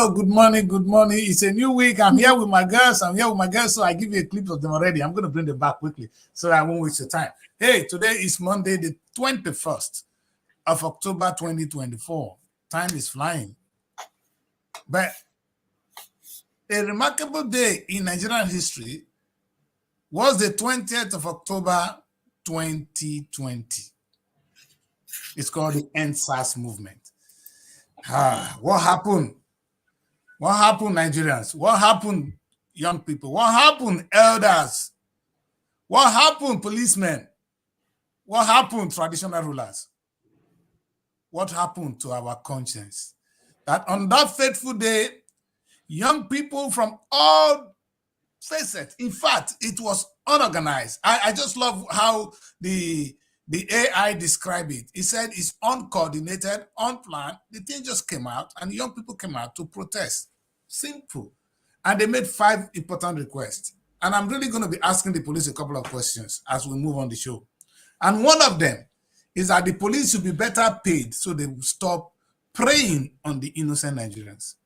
Hello, good morning, good morning. It's a new week. I'm here with my girls. So I give you a clip of them already. I'm going to bring them back quickly so that I won't waste your time. Hey, today is Monday, the 21st of October, 2024. Time is flying. But a remarkable day in Nigerian history was the 20th of October, 2020. It's called the End SARS movement. What happened? What happened, Nigerians? What happened, young people? What happened, elders? What happened, policemen? What happened, traditional rulers? What happened to our conscience? That on that fateful day, young people from all facets, in fact, it was unorganized. I just love how the AI described it. It said it's uncoordinated, unplanned. The thing just came out and young people came out to protest. Simple. And they made 5 important requests. And I'm really going to be asking the police a couple of questions as we move on the show. And one of them is that the police should be better paid so they will stop preying on the innocent Nigerians.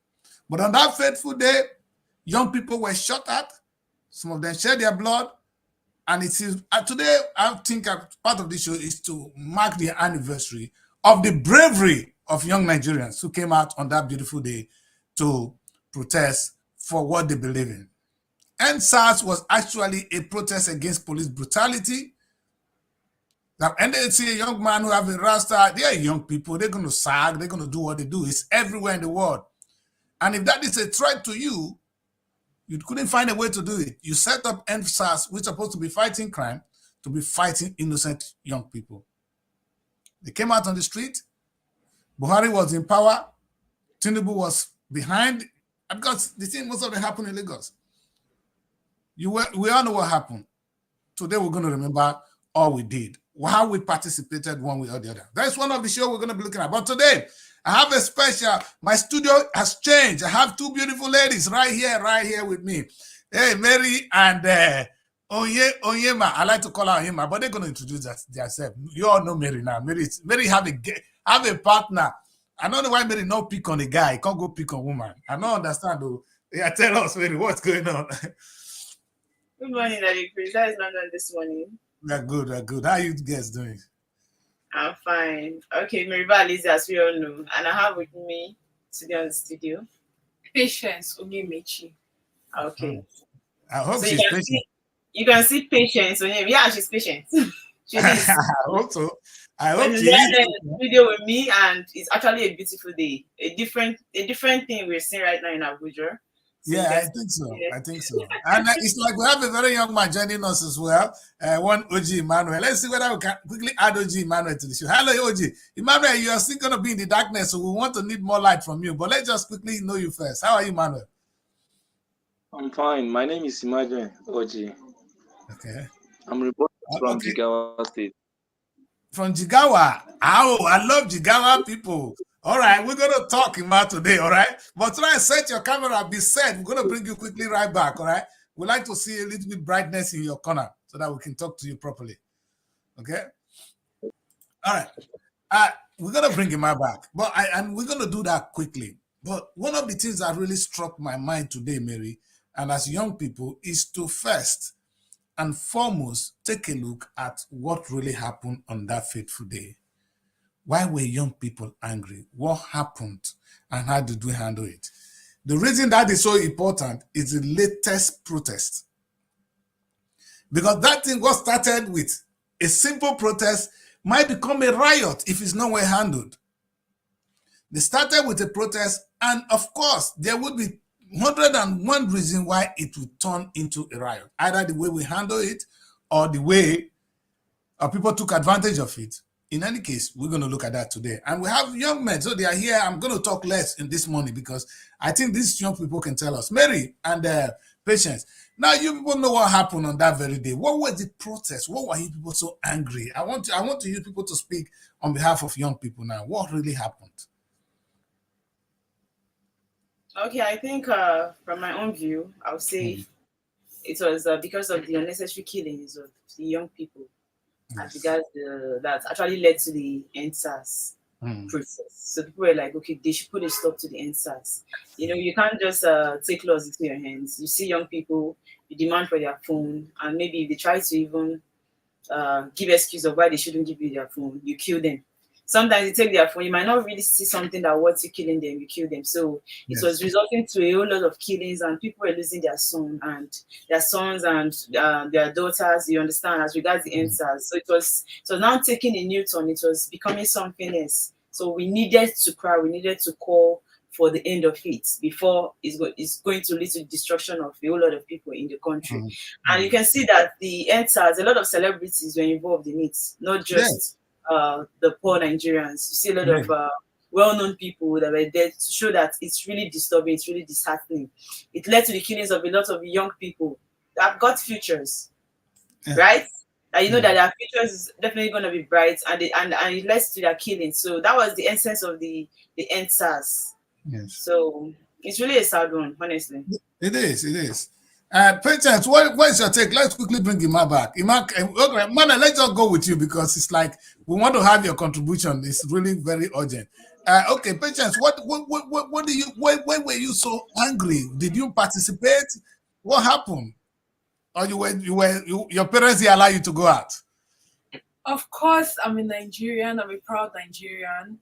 But on that fateful day, young people were shot at. Some of them shed their blood. And it is today, I think part of this show is to mark the anniversary of the bravery of young Nigerians who came out on that beautiful day to protest for what they believe in. End SARS was actually a protest against police brutality. Now, and they see a young man who have a rasta, they are young people, they're going to sag, they're going to do what they do. It's everywhere in the world. And if that is a threat to you, you couldn't find a way to do it. You set up End SARS, which is supposed to be fighting crime, to be fighting innocent young people. They came out on the street. Buhari was in power. Tinubu was behind. Because the thing most of them happened in Lagos. We all know what happened. Today we're going to remember all we did, how we participated one way or the other. That's one of the shows we're going to be looking at. But today, I have a special, my studio has changed. I have 2 beautiful ladies right here with me. Hey, Mary and Onyema. I like to call her Onyema, but they're going to introduce themselves. You all know Mary now. Mary have a partner. I don't know why Mary not pick on a guy. He can't go pick on a woman. I don't understand though. Yeah, tell us, Mary, what's going on? Good morning, Daddy Chris. That is London this morning. We're good. How are you guys doing? I'm fine. Okay, Meriba Lizzie, as we all know. And I have with me today on the studio Patience Onyemechi. Okay. I hope so she's patient. You can see Patience Onyeme. Yeah, she's patient. She is. I hope she's in the studio with me, and it's actually a beautiful day. A different thing we're seeing right now in Abuja. So yeah, I think so. And it's like we have a very young man joining us as well. One OG Emmanuel. Let's see whether we can quickly add OG Emmanuel to the show. Hello, OG. Emmanuel, you are still going to be in the darkness, so we need more light from you. But let's just quickly know you first. How are you, Emmanuel? I'm fine. My name is Emmanuel OG. Okay. I'm reporting from Jigawa State. From Jigawa. Oh, I love Jigawa people. All right, we're going to talk about today, all right? But try and set your camera, be set. We're going to bring you quickly right back, all right? We'd like to see a little bit brightness in your corner so that we can talk to you properly, okay? All right. We're going to bring him back, and we're going to do that quickly. But one of the things that really struck my mind today, Mary, and as young people, is to first and foremost take a look at what really happened on that fateful day. Why were young people angry? What happened? And how did we handle it? The reason that is so important is the latest protest. Because that thing was started with a simple protest might become a riot if it's not well handled. They started with a protest, and of course, there would be 101 reasons why it would turn into a riot. Either the way we handle it or the way people took advantage of it. In any case, we're going to look at that today. And we have young men, so they are here. I'm going to talk less in this morning because I think these young people can tell us. Mary and Patience, now you people know what happened on that very day. What was the protest? What were you people so angry? I want to use people to speak on behalf of young people now. What really happened? Okay, I think from my own view, I would say it was because of the unnecessary killings of the young people. Yes. Because that actually led to the End SARS. process. So people were like, okay, they should put a stop to the NSAS. You can't just take laws into your hands. You see young people, you demand for their phone, and maybe if they try to even give excuse of why they shouldn't give you their phone, you kill them. Sometimes you take their phone, you might not really see something that worth you killing them, you kill them. So it was resulting to a whole lot of killings, and people were losing their sons and their daughters, you understand, as regards the NSAS. So it was now taking a new turn, it was becoming something else. So we needed to cry, we needed to call for the end of it before it's going to lead to destruction of a whole lot of people in the country. And you can see that the NSAS, a lot of celebrities were involved in it, not just the poor Nigerians. You see a lot of well-known people that were there to show that it's really disturbing, it's really disheartening. It led to the killings of a lot of young people that have got futures, right? And you know that their future is definitely going to be bright, and it led to their killing. So that was the essence of the NSAS. Yes. So it's really a sad one, honestly. It is. Patience, what is your take? Let's quickly bring Ima back. Ima, okay, Mana, let's just go with you because it's like we want to have your contribution. It's really very urgent. Okay, Patience, what do you? Why were you so angry? Did you participate? What happened? Or your parents allow you to go out? Of course, I'm a Nigerian. I'm a proud Nigerian,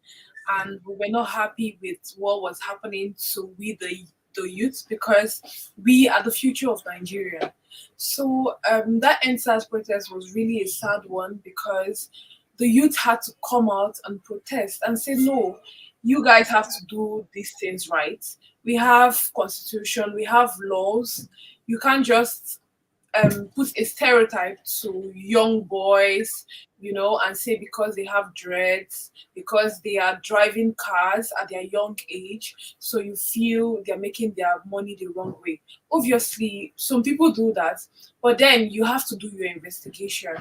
and we were not happy with what was happening to the youth, because we are the future of Nigeria. So that NSAS protest was really a sad one, because the youth had to come out and protest and say, no, you guys have to do these things right. We have constitution, we have laws. You can't just put a stereotype to young boys, and say because they have dreads, because they are driving cars at their young age, so you feel they're making their money the wrong way. Obviously, some people do that, but then you have to do your investigation.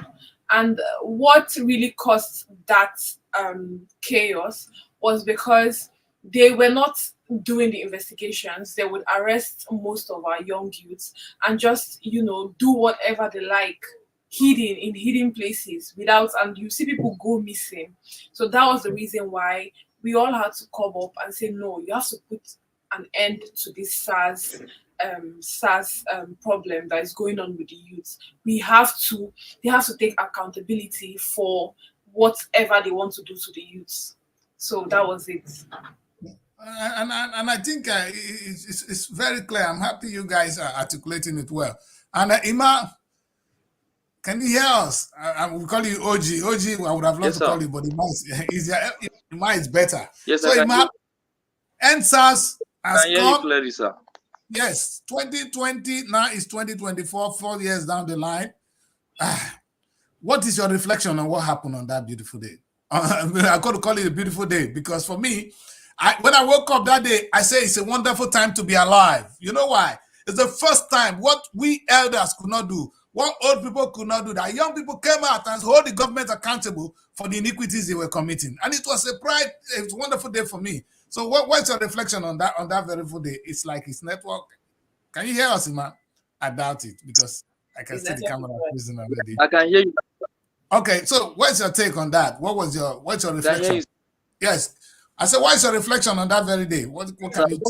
And what really caused that chaos was because they were not doing the investigations. They would arrest most of our young youths and just, do whatever they like, in hidden places without, and you see people go missing. So that was the reason why we all had to come up and say, no, you have to put an end to this SARS problem that is going on with the youth. They have to take accountability for whatever they want to do to the youths. So that was it. And I think it's very clear. I'm happy you guys are articulating it well. And Ima, can you hear us? I will call you OG. OG, I would have loved to call you, but Ima is easier. Ima is better. Yes, so Ima, NSAS has come. Clearly, sir. Yes, 2020, now is 2024, 4 years down the line. What is your reflection on what happened on that beautiful day? I'm going to call it a beautiful day because for me, when I woke up that day, I say it's a wonderful time to be alive. You know why? It's the first time what we elders could not do, what old people could not do, that young people came out and hold the government accountable for the iniquities they were committing. And it was a wonderful day for me. So what's your reflection on that very full day? It's like his network. Can you hear us, Ima? I doubt it because I can see the camera freezing already. I can hear you. Okay, so what's your take on that? What's your reflection? Yes. I said, what's your reflection on that very day? What can you do?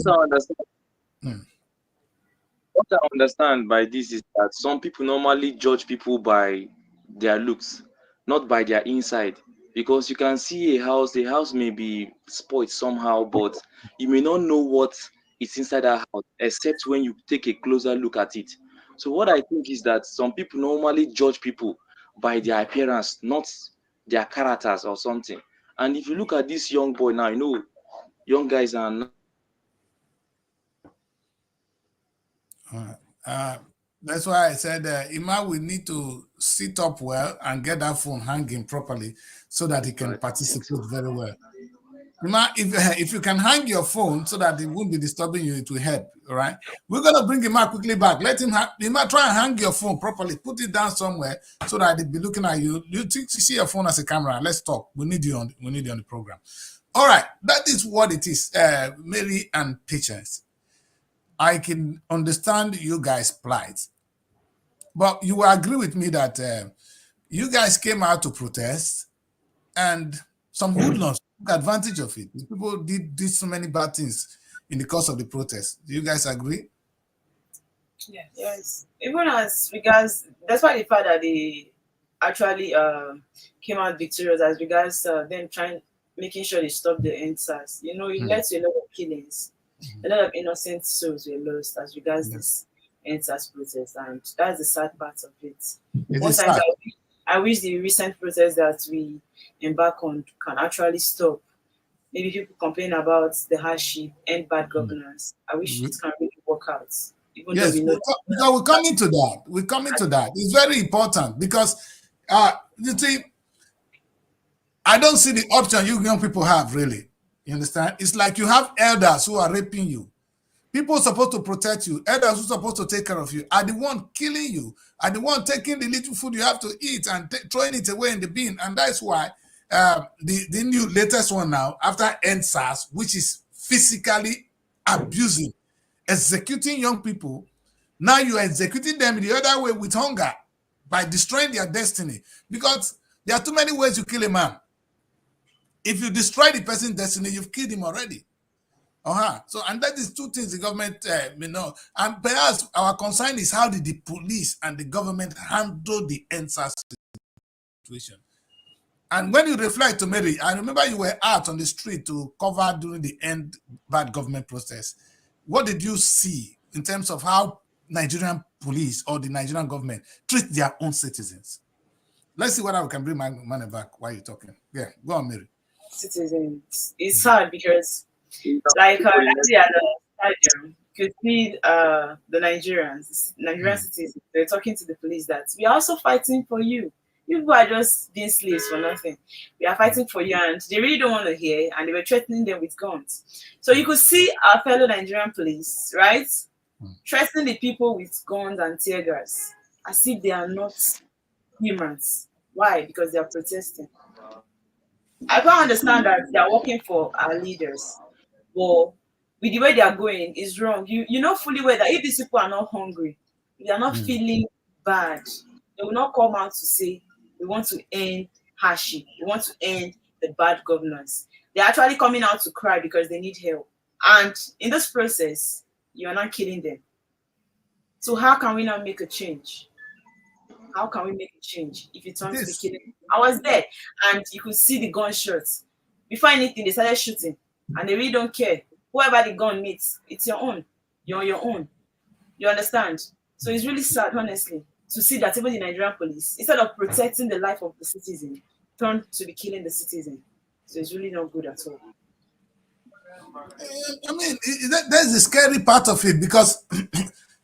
What I understand by this is that some people normally judge people by their looks, not by their inside. Because you can see the house may be spoiled somehow, but you may not know what is inside that house, except when you take a closer look at it. So what I think is that some people normally judge people by their appearance, not their characters or something. And if you look at this young boy now, young guys are not. That's why I said, Ima, we need to sit up well and get that phone hanging properly so that he can participate very well. Ima, if you can hang your phone so that it won't be disturbing you, it will help. All right. We're gonna bring Ima quickly back. Let him Ima, try and hang your phone properly. Put it down somewhere so that it'll be looking at you. You see your phone as a camera. Let's talk. We need you on the program. All right. That is what it is. Mary and Patience. I can understand you guys' plight, but you will agree with me that you guys came out to protest, and some hoodlums took advantage of it. People did so many bad things in the course of the protest. Do you guys agree? Yes. Even as regards, despite the fact that they actually came out victorious as regards them trying making sure they stop the NSAS. You know, it led to a lot of killings. A lot of innocent souls were lost as regards this NSAS protest, and that's the sad part of it. It Most is times sad. I wish the recent protests that we embark on can actually stop. Maybe people complain about the hardship and bad governance. I wish it can really work out, even though Yes, we know. because we're coming to that. We're coming to that. It's very important because you see, I don't see the option you young people have really. You understand? It's like you have elders who are raping you. People supposed to protect you, elders who are supposed to take care of you, are the one killing you, are the one taking the little food you have to eat and throwing it away in the bin. And that's why the new latest one now, after NSAS, which is physically abusing, executing young people, now you are executing them the other way with hunger by destroying their destiny. Because there are too many ways you kill a man. If you destroy the person's destiny, you've killed him already. So, and that is two things the government, and perhaps our concern is how did the police and the government handle the NSAS situation. And when you reflect to Mary, I remember you were out on the street to cover during the end bad government process. What did you see in terms of how Nigerian police or the Nigerian government treat their own citizens? Let's see whether we can bring my money back while you're talking. Yeah, go on, Mary. Citizens, it's hard because like actually at the stadium, you could see the Nigerian citizens. They're talking to the police that we are also fighting for you. You people are just being slaves for nothing. We are fighting for you, and they really don't want to hear, and they were threatening them with guns. So you could see our fellow Nigerian police, right, threatening the people with guns and tear gas, as if they are not humans. Why? Because they are protesting. I can't understand that they are working for our leaders, but with the way they are going is wrong. You know fully well that if these people are not hungry, if they are not feeling bad, they will not come out to say we want to end hardship, we want to end the bad governance. They're actually coming out to cry because they need help. And in this process, you are not killing them. So how can we now make a change? How can we make a change if it turns to be killing? I was there and you could see the gunshots. Before anything, they started shooting and they really don't care. Whoever the gun meets, it's your own. You're on your own. You understand? So it's really sad, honestly, to see that even the Nigerian police, instead of protecting the life of the citizen, turned to be killing the citizen. So it's really not good at all. I mean, that's the scary part of it because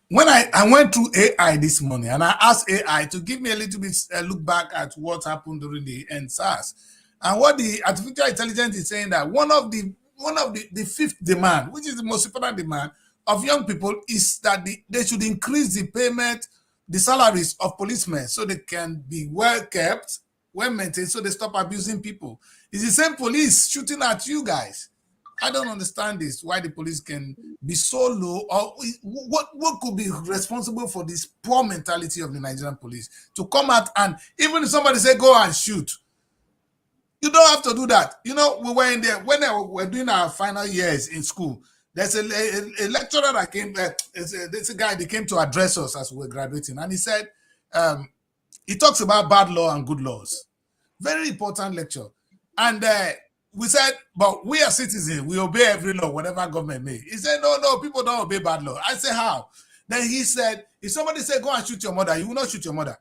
when I went through AI this morning and I asked AI to give me a little bit look back at what happened during the NSAS, and what the artificial intelligence is saying that one of the fifth demand, which is the most important demand of young people, is that they should increase the payment, the salaries of policemen so they can be well kept, well maintained, so they stop abusing people. It's the same police shooting at you guys. I don't understand this, why the police can be so low, or what could be responsible for this poor mentality of the Nigerian police to come out and even if somebody say go and shoot, you don't have to do that. You know, we were in there when we were doing our final years in school. There's a lecturer that came, there's a guy that came to address us as we were graduating, and he said, he talks about bad law and good laws. Very important lecture. And we said, but we are citizens, we obey every law, whatever government may. He said, no, people don't obey bad law. I said, how? Then he said, if somebody said, go and shoot your mother, you will not shoot your mother.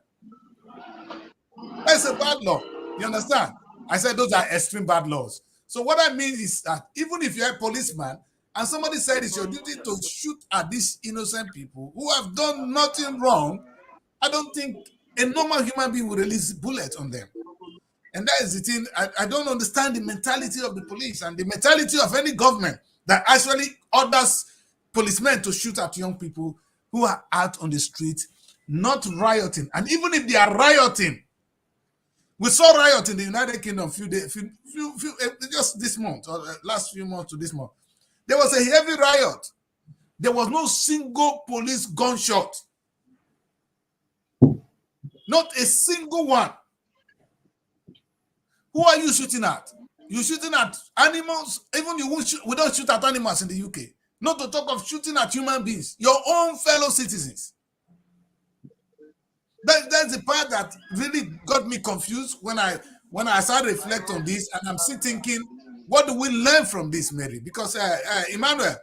That's a bad law. You understand? I said, those are extreme bad laws. So what I mean is that even if you're a policeman and somebody said it's your duty to shoot at these innocent people who have done nothing wrong, I don't think a normal human being will release a bullet on them. And that is the thing. I don't understand the mentality of the police and the mentality of any government that actually orders policemen to shoot at young people who are out on the street, not rioting. And even if they are rioting, we saw riot in the United Kingdom just this month, or last few months to this month. There was a heavy riot. There was no single police gunshot. Not a single one. Who are you shooting at? You're shooting at animals. Even we don't shoot at animals in the UK. Not to talk of shooting at human beings, your own fellow citizens. That's the part that really got me confused when I started reflect on this, and I'm still thinking, what do we learn from this, Mary? Because Emmanuel,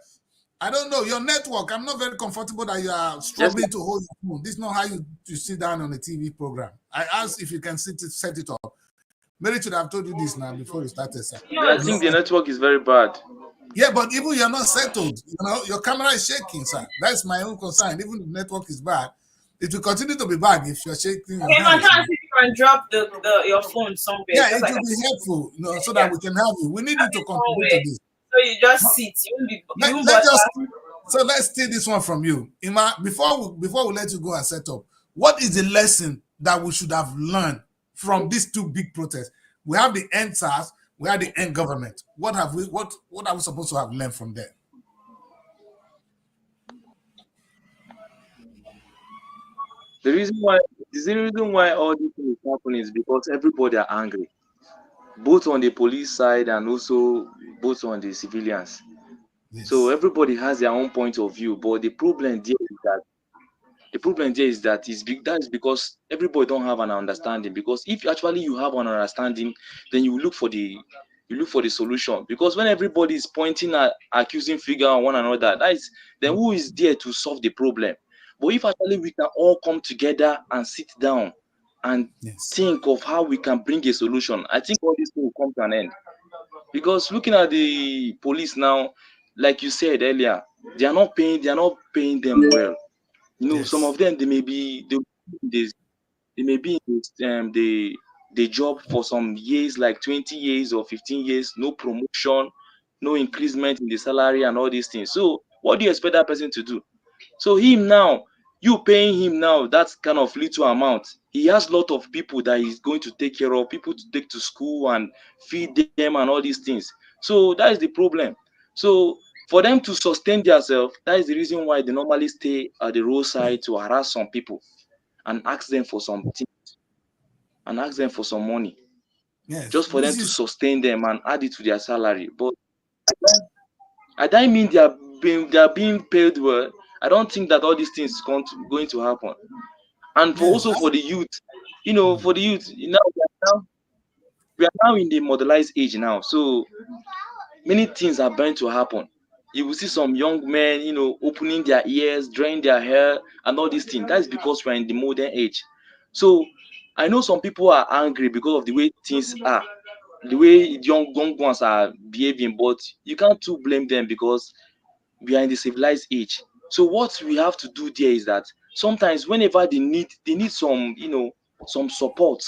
I don't know your network. I'm not very comfortable that you are struggling to hold your phone. This is not how you sit down on a TV program. I asked if you can set it up. Mary should have told you this now before we started, sir. I think the network is very bad. Yeah, but even you're not settled. Your camera is shaking, sir. That's my own concern. Even if the network is bad, it will continue to be bad if you're shaking. Okay, man, try and see if you can drop your phone somewhere. Yeah, it will be helpful, so that we can have you. We need you to contribute to this. So you just sit. So let's take this one from you, Ima. Before we let you go and set up, what is the lesson that we should have learned from these two big protests? We have the end SARS, we have the end government. What are we supposed to have learned from there? The reason why all this thing is happening is because everybody are angry, both on the police side and also both on the civilians. Yes. So everybody has their own point of view, but the problem there is that that is because everybody don't have an understanding. Because if actually you have an understanding, then you look for the solution. Because when everybody is pointing at accusing figure on one another, then who is there to solve the problem? But if actually we can all come together and sit down and think of how we can bring a solution, I think all this thing will come to an end. Because looking at the police now, like you said earlier, they are not paying them well. Some of them they may be in the job for some years, like 20 years or 15 years, no promotion, no increment in the salary and all these things. So what do you expect that person to do? So you paying him now that kind of little amount, he has a lot of people that he's going to take care of, people to take to school and feed them and all these things. So that is the problem. So for them to sustain themselves, that is the reason why they normally stay at the roadside to harass some people and ask them for some things and ask them for some money. Just for them to sustain them and add it to their salary. But I don't mean they are being paid well. I don't think that all these things are going to happen. And also for the youth, for the youth, we are now in the modernized age now. So many things are bound to happen. You will see some young men, opening their ears, drying their hair, and all these things. That is because we're in the modern age. So I know some people are angry because of the way things are, the way young ones are behaving, but you can't too blame them because we are in the civilized age. So what we have to do there is that sometimes whenever they need some, some support,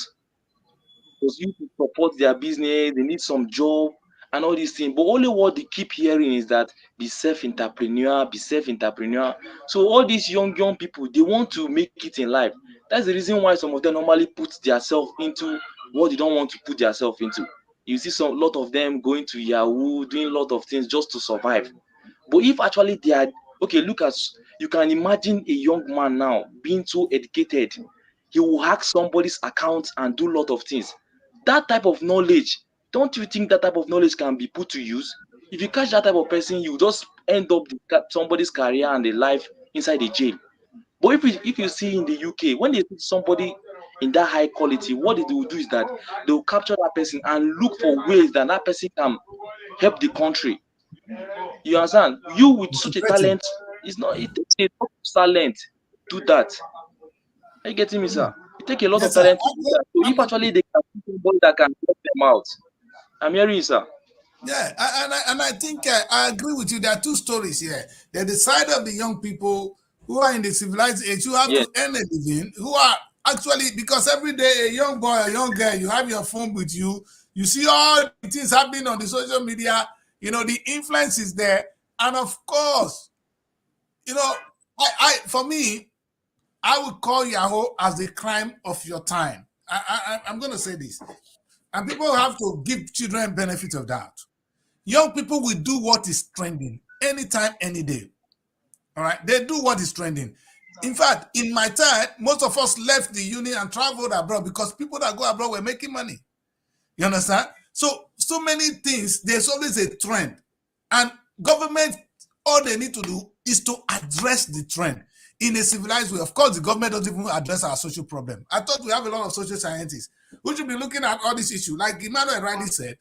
because you to support their business, they need some job and all these things. But only what they keep hearing is that be self-entrepreneur. So all these young people, they want to make it in life. That's the reason why some of them normally put themselves into what they don't want to put themselves into. You see lot of them going to Yahoo, doing a lot of things just to survive. But if actually they are you can imagine a young man now being so educated, he will hack somebody's account and do a lot of things. That type of knowledge, don't you think that type of knowledge can be put to use? If you catch that type of person, you just end up somebody's career and their life inside the jail. But if you see in the UK, when they see somebody in that high quality, what they will do is that they will capture that person and look for ways that person can help the country. You understand? You with such a talent, it takes a lot of talent to do that. Are you getting me, sir? It takes a lot of talent to do that. So if actually they can find somebody that can help them out, I'm hearing you, sir. Yeah, and I think I agree with you. There are two stories here. There's the side of the young people who are in the civilized age, who have to earn a living, who are actually, because every day a young boy, a young girl, you have your phone with you, you see all the things happening on the social media, the influence is there. And of course, for me, I would call Yahoo as the crime of your time. I'm going to say this. And people have to give children benefit of doubt. Young people will do what is trending anytime, any day. All right? They do what is trending. In fact, in my time, most of us left the uni and traveled abroad because people that go abroad were making money. You understand? So so many things. There's always a trend, and government, all they need to do is to address the trend in a civilized way. Of course, the government doesn't even address our social problem. I thought we have a lot of social scientists who should be looking at all these issues. Like Emmanuel rightly said,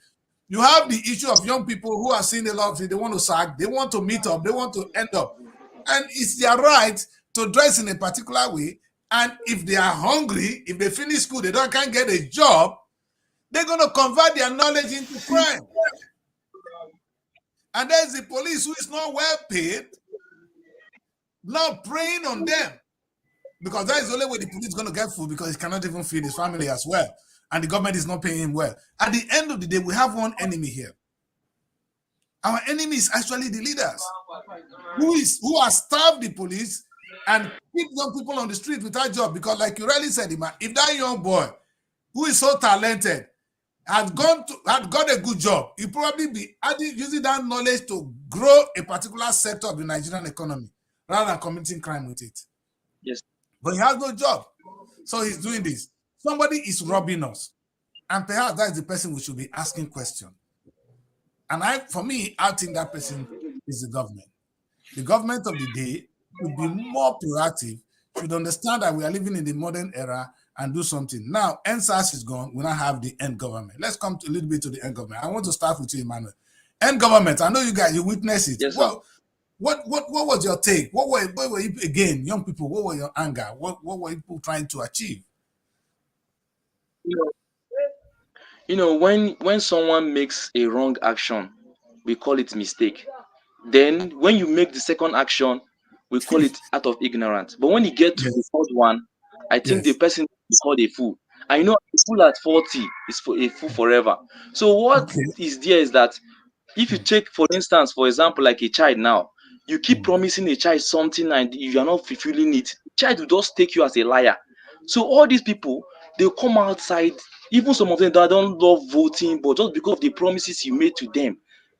you have the issue of young people who are seeing a lot of things. They want to sack, they want to meet up, they want to end up. And it's their right to dress in a particular way. And if they are hungry, if they finish school, they can't get a job, they're going to convert their knowledge into crime. And there's the police who is not well paid, now preying on them. Because that is the only way the police is going to get food, because he cannot even feed his family as well. And the government is not paying him well. At the end of the day, we have one enemy here. Our enemy is actually the leaders who have starved the police and keep young people on the street without job. Because like you rightly said, if that young boy who is so talented had got a good job, he'll probably be using that knowledge to grow a particular sector of the Nigerian economy rather than committing crime with it. Yes. But he has no job. So he's doing this. Somebody is robbing us. And perhaps that's the person we should be asking questions. And for me, I think that person is the government. The government of the day should be more proactive, should understand that we are living in the modern era and do something. Now, NSAS is gone. We now have the end government. Let's come a little bit to the end government. I want to start with you, Emmanuel. End government, I know you guys, you witnessed it. Yes, well, what was your take? What were you, again, young people, what were your anger? What were people trying to achieve? When someone makes a wrong action, we call it mistake. Then when you make the second action, we call it out of ignorance. But when you get to the third one, I think the person is called a fool. I know a fool at 40 is a fool forever. So what is there is that if you take, for instance, for example, like a child now, you keep promising a child something and you are not fulfilling it, the child will just take you as a liar. So all these people, they'll come outside, even some of them that don't love voting, but just because of the promises you made to them,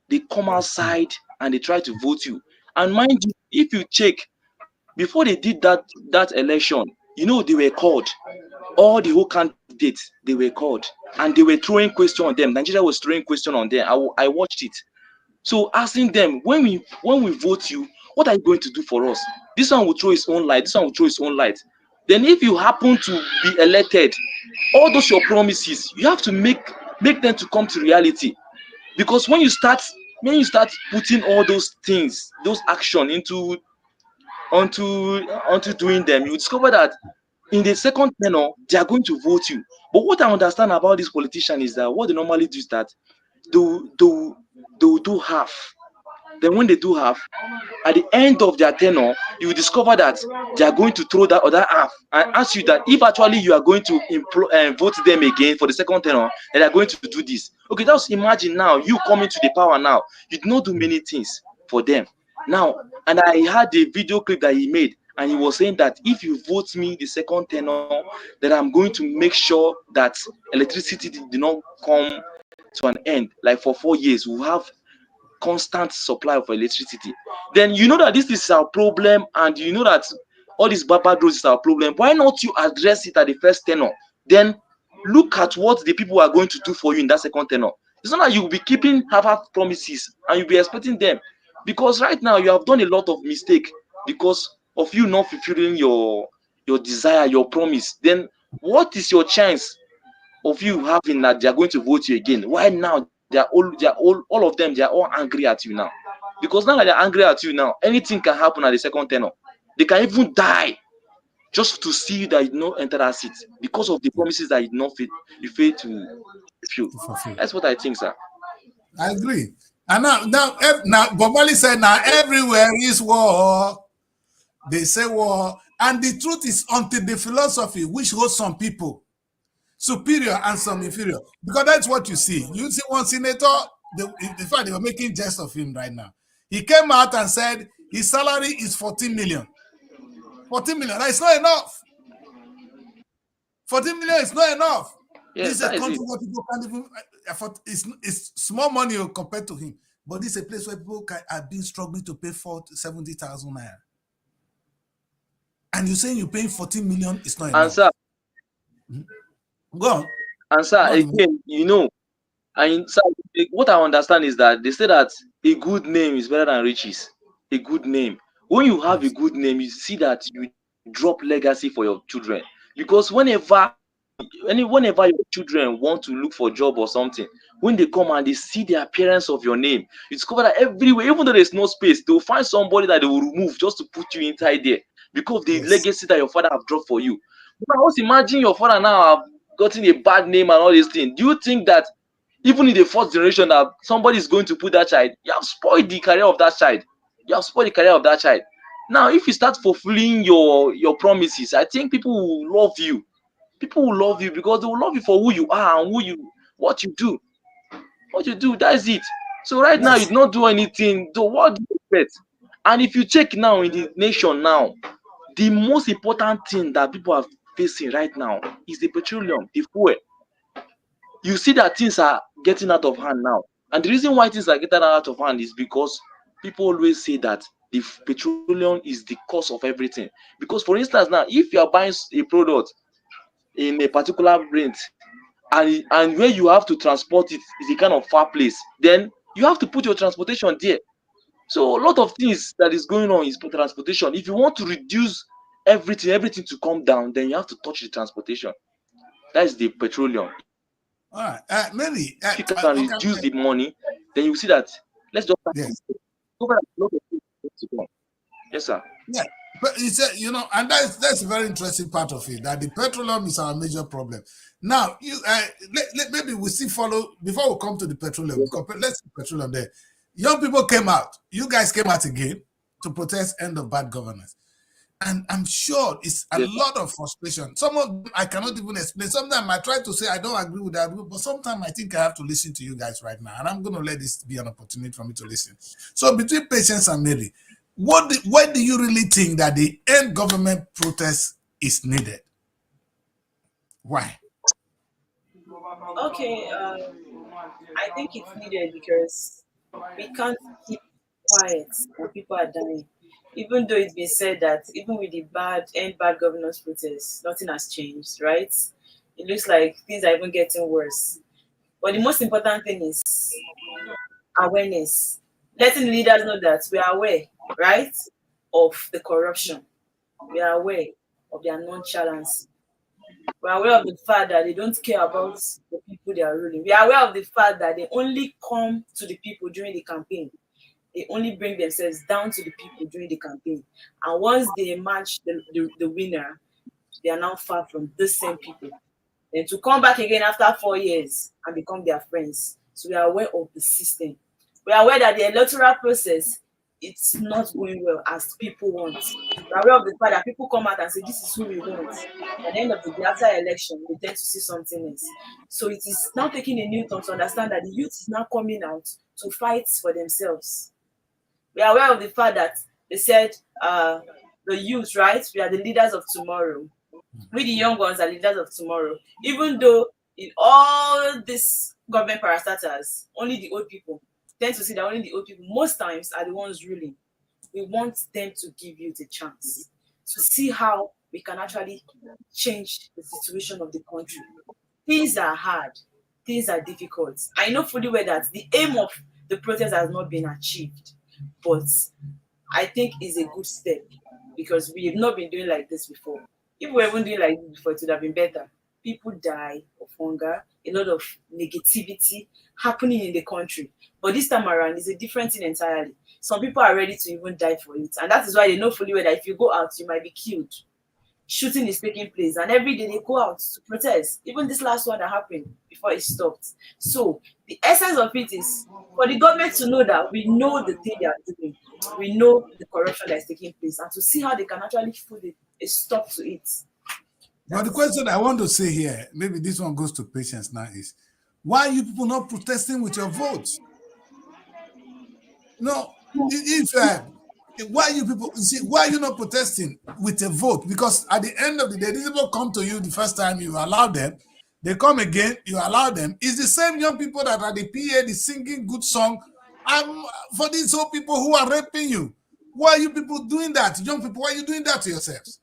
they come outside and they try to vote you. And mind you, if you check, before they did that election, they were called. All the whole candidates, they were called. And they were throwing question on them. Nigeria was throwing question on them. I watched it. So asking them, when we vote you, what are you going to do for us? This one will throw his own light. This one will throw his own light. Then if you happen to be elected, all those your promises, you have to make them to come to reality. Because when you start putting all those things, those action onto doing them, you discover that in the second tenure, they are going to vote you. But what I understand about this politician is that what they normally do is that they will do half. Then when they do half, at the end of their tenure, you will discover that they are going to throw that other half and ask you that if actually you are going to vote them again for the second tenure, they are going to do this. Okay, just imagine now you coming to the power now. You did not do many things for them. Now, and I had a video clip that he made, and he was saying that if you vote me the second tenure, then I'm going to make sure that electricity did not come to an end. Like for 4 years, we'll have constant supply of electricity. Then you know that this is our problem, and you know that all these bad roads is our problem. Why not you address it at the first tenure? Then look at what the people are going to do for you in that second tenure. It's not that you will be keeping half promises and you'll be expecting them, because right now you have done a lot of mistake because of you not fulfilling your desire, your promise. Then what is your chance of you having that they are going to vote you again? Why now all of them, they are all angry at you now? Because now that they're angry at you now, anything can happen at the second tenure. They can even die just to see you that you not enter that seat because of the promises that you fail to fulfill. That's what I think, sir. I agree. And now Bob Marley said, now everywhere is war. They say war. And the truth is, until the philosophy, which holds some people superior and some inferior, because that's what you see. You see one senator, in fact, they were making jest of him right now. He came out and said his salary is 14 million. 14 million, that's not enough. 14 million is not enough. Yes, this is a country where people can't even afford. It's small money compared to him. But this is a place where people are being struggling to pay 70,000 naira. And you're saying you're paying 14 million, it's not enough. And sir, Go on. And sir, again, And so what I understand is that they say that a good name is better than riches. A good name. When you have a Yes. good name, you see that you drop legacy for your children. Because whenever your children want to look for a job or something, when they come and they see the appearance of your name, you discover that everywhere, even though there's no space, they'll find somebody that they will remove just to put you inside there because of the Yes. legacy that your father have dropped for you. Now, just imagine your father now have gotten a bad name and all these things. Do you think that even in the fourth generation that somebody is going to put that child, you have spoiled the career of that child. You have spoiled the career of that child. Now, if you start fulfilling your promises, I think people will love you. People will love you because they will love you for who you are and what you do. What you do, that's it. So right now, you Yes. do not do anything. So what do you expect? And if you check now in the nation now, the most important thing that people are facing right now is the petroleum, the fuel. You see that things are getting out of hand now. And the reason why things are getting out of hand is because people always say that the petroleum is the cause of everything. Because, for instance, now, if you are buying a product in a particular rent and where you have to transport it is a kind of far place, then you have to put your transportation there. So, a lot of things that is going on is transportation. If you want to reduce everything to come down, then you have to touch the transportation. That is the petroleum. All right. Maybe. If you can Okay. reduce the money, then you see that let's just start Yes. over a lot of things to come. Yes, sir. Yeah. But it's and that's a very interesting part of it, that the petroleum is our major problem. Now, maybe we still follow before we come to the petroleum. Yes, sir. Because let's see petroleum there. Young people came out. You guys came out again to protest end of bad governance. And I'm sure it's a Yes, sir. lot of frustration. Some of them I cannot even explain. Sometimes I try to say I don't agree with that, but sometimes I think I have to listen to you guys right now. And I'm going to let this be an opportunity for me to listen. So between Patience and Mary, why do you really think that the end government protest is needed? Why? Okay, I think it's needed because we can't keep quiet when people are dying. Even though it's been said that even with the bad governance protests, nothing has changed, right? It looks like things are even getting worse. But the most important thing is awareness, letting leaders know that we are aware, right, of the corruption. We are aware of their nonchalance. We are aware of the fact that they don't care about the people they are ruling. We are aware of the fact that they only come to the people during the campaign. They only bring themselves down to the people during the campaign. And once they match the winner, they are now far from the same people. Then to come back again after 4 years and become their friends. So we are aware of the system. We are aware that the electoral process, it's not going well as people want. We are aware of the fact that people come out and say, this is who we want. At the end of the day, after election, we tend to see something else. So it is now taking a new turn to understand that the youth is now coming out to fight for themselves. We are aware of the fact that they said the youth, right? We are the leaders of tomorrow. We, the young ones, are leaders of tomorrow. Even though in all these government parastatals, only the old people tend to see that only the old people most times are the ones ruling. We want them to give you the chance to see how we can actually change the situation of the country. Things are hard, things are difficult. I know fully well that the aim of the protest has not been achieved, but I think it's a good step because we have not been doing like this before. If we weren't doing like this before, it would have been better. People die of hunger, a lot of negativity happening in the country. But this time around, it's a different thing entirely. Some people are ready to even die for it. And that is why they know fully well that if you go out, you might be killed. Shooting is taking place, and every day they go out to protest. Even this last one that happened before it stopped. So the essence of it is for the government to know that we know the thing they are doing, we know the corruption that is taking place, and to see how they can actually put a stop to it. But the question I want to say here, maybe this one goes to Patience now, is why are you people not protesting with your votes? No, if why you people see why are you not protesting with a vote? Because at the end of the day, these people come to you the first time, you allow them, they come again, you allow them. It's the same young people that are the PA, the singing good song. For these old people who are raping you. Why are you people doing that? Young people, why are you doing that to yourselves?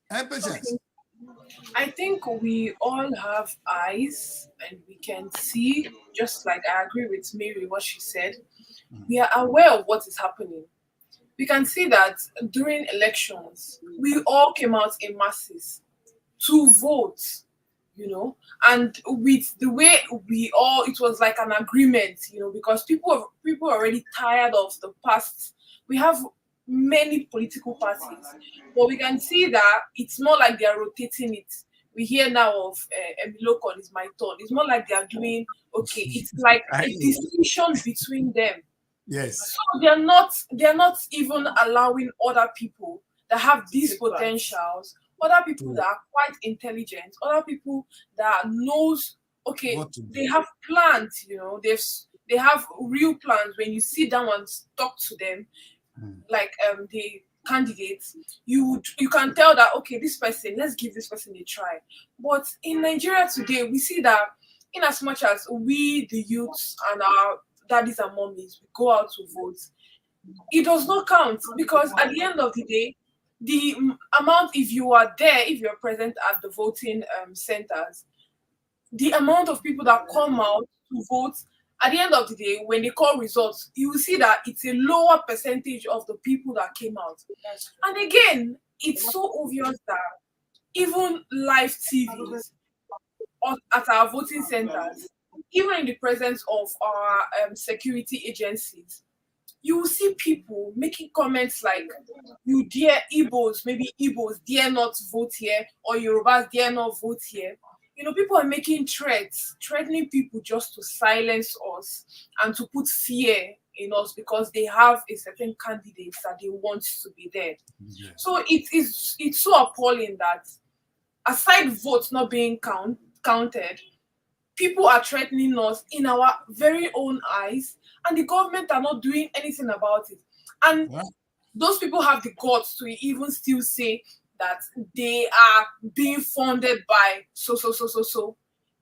And Patience. Okay. I think we all have eyes and we can see, just like I agree with Mary, what she said. We are aware of what is happening. We can see that during elections, we all came out in masses to vote, and with the way we all, it was like an agreement, because people are already tired of the past. We have many political parties, but we can see that it's more like they are rotating it. We hear now of Emilokon is my turn. It's more like they are doing, okay, it's like I, a decision between them. yes. So they're not even allowing other people that have these potentials, other people To that are quite intelligent, other people that knows, okay, what to do. they have plans, they have real plans. When you sit down and talk to them, like the candidates, you can tell that, okay, this person, let's give this person a try. But in Nigeria today, we see that in as much as we the youths and our daddies and mommies, we go out to vote, it does not count, because at the end of the day, the amount, if you are there, if you're present at the voting centers, the amount of people that come out to vote, at the end of the day, when they call results, you will see that it's a lower percentage of the people that came out. And again, it's so obvious that even live TVs at our voting centers, even in the presence of our security agencies, you will see people making comments like, you dare Igbos, maybe Igbos dare not vote here, or Yorubas dare not vote here. People are making threats, threatening people just to silence us and to put fear in us because they have a certain candidate that they want to be there. Yeah. So it's so appalling that aside votes not being counted, people are threatening us in our very own eyes, and the government are not doing anything about it. And Well, those people have the guts to even still say that they are being funded by so.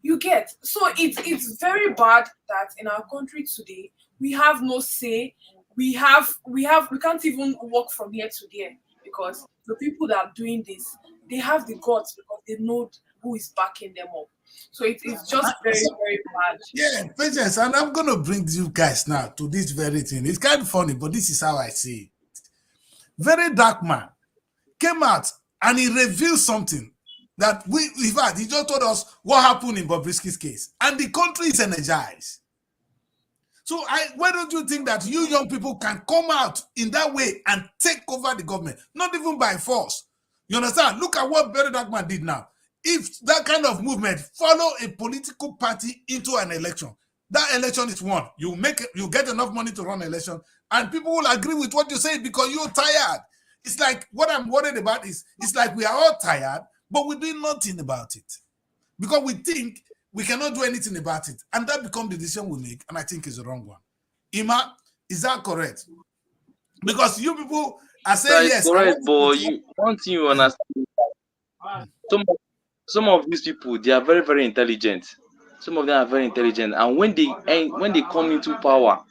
You get, so it's very bad that in our country today we have no say. We can't even walk from here to there, because the people that are doing this, they have the guts because they know who is backing them up. So it is just very, very bad. yeah, patience. And I'm gonna bring you guys now to this very thing. It's kind of funny, but this is how I see it. Very dark man came out and he revealed something that in fact, he just told us what happened in Bobrisky's case, and the country is energized. So why don't you think that you young people can come out in that way and take over the government, not even by force? You understand? Look at what Barry Darkman did now. If that kind of movement follow a political party into an election, that election is won. You get enough money to run an election, and people will agree with what you say because you're tired. It's like what I'm worried about is it's like we are all tired, but we do nothing about it because we think we cannot do anything about it, and that becomes the decision we make, and I think is the wrong one. Ima, is that correct? Because you people are That saying is yes. correct, but one thing you understand, some some of these people, they are very, very intelligent. Some of them are very intelligent, and when they come into power,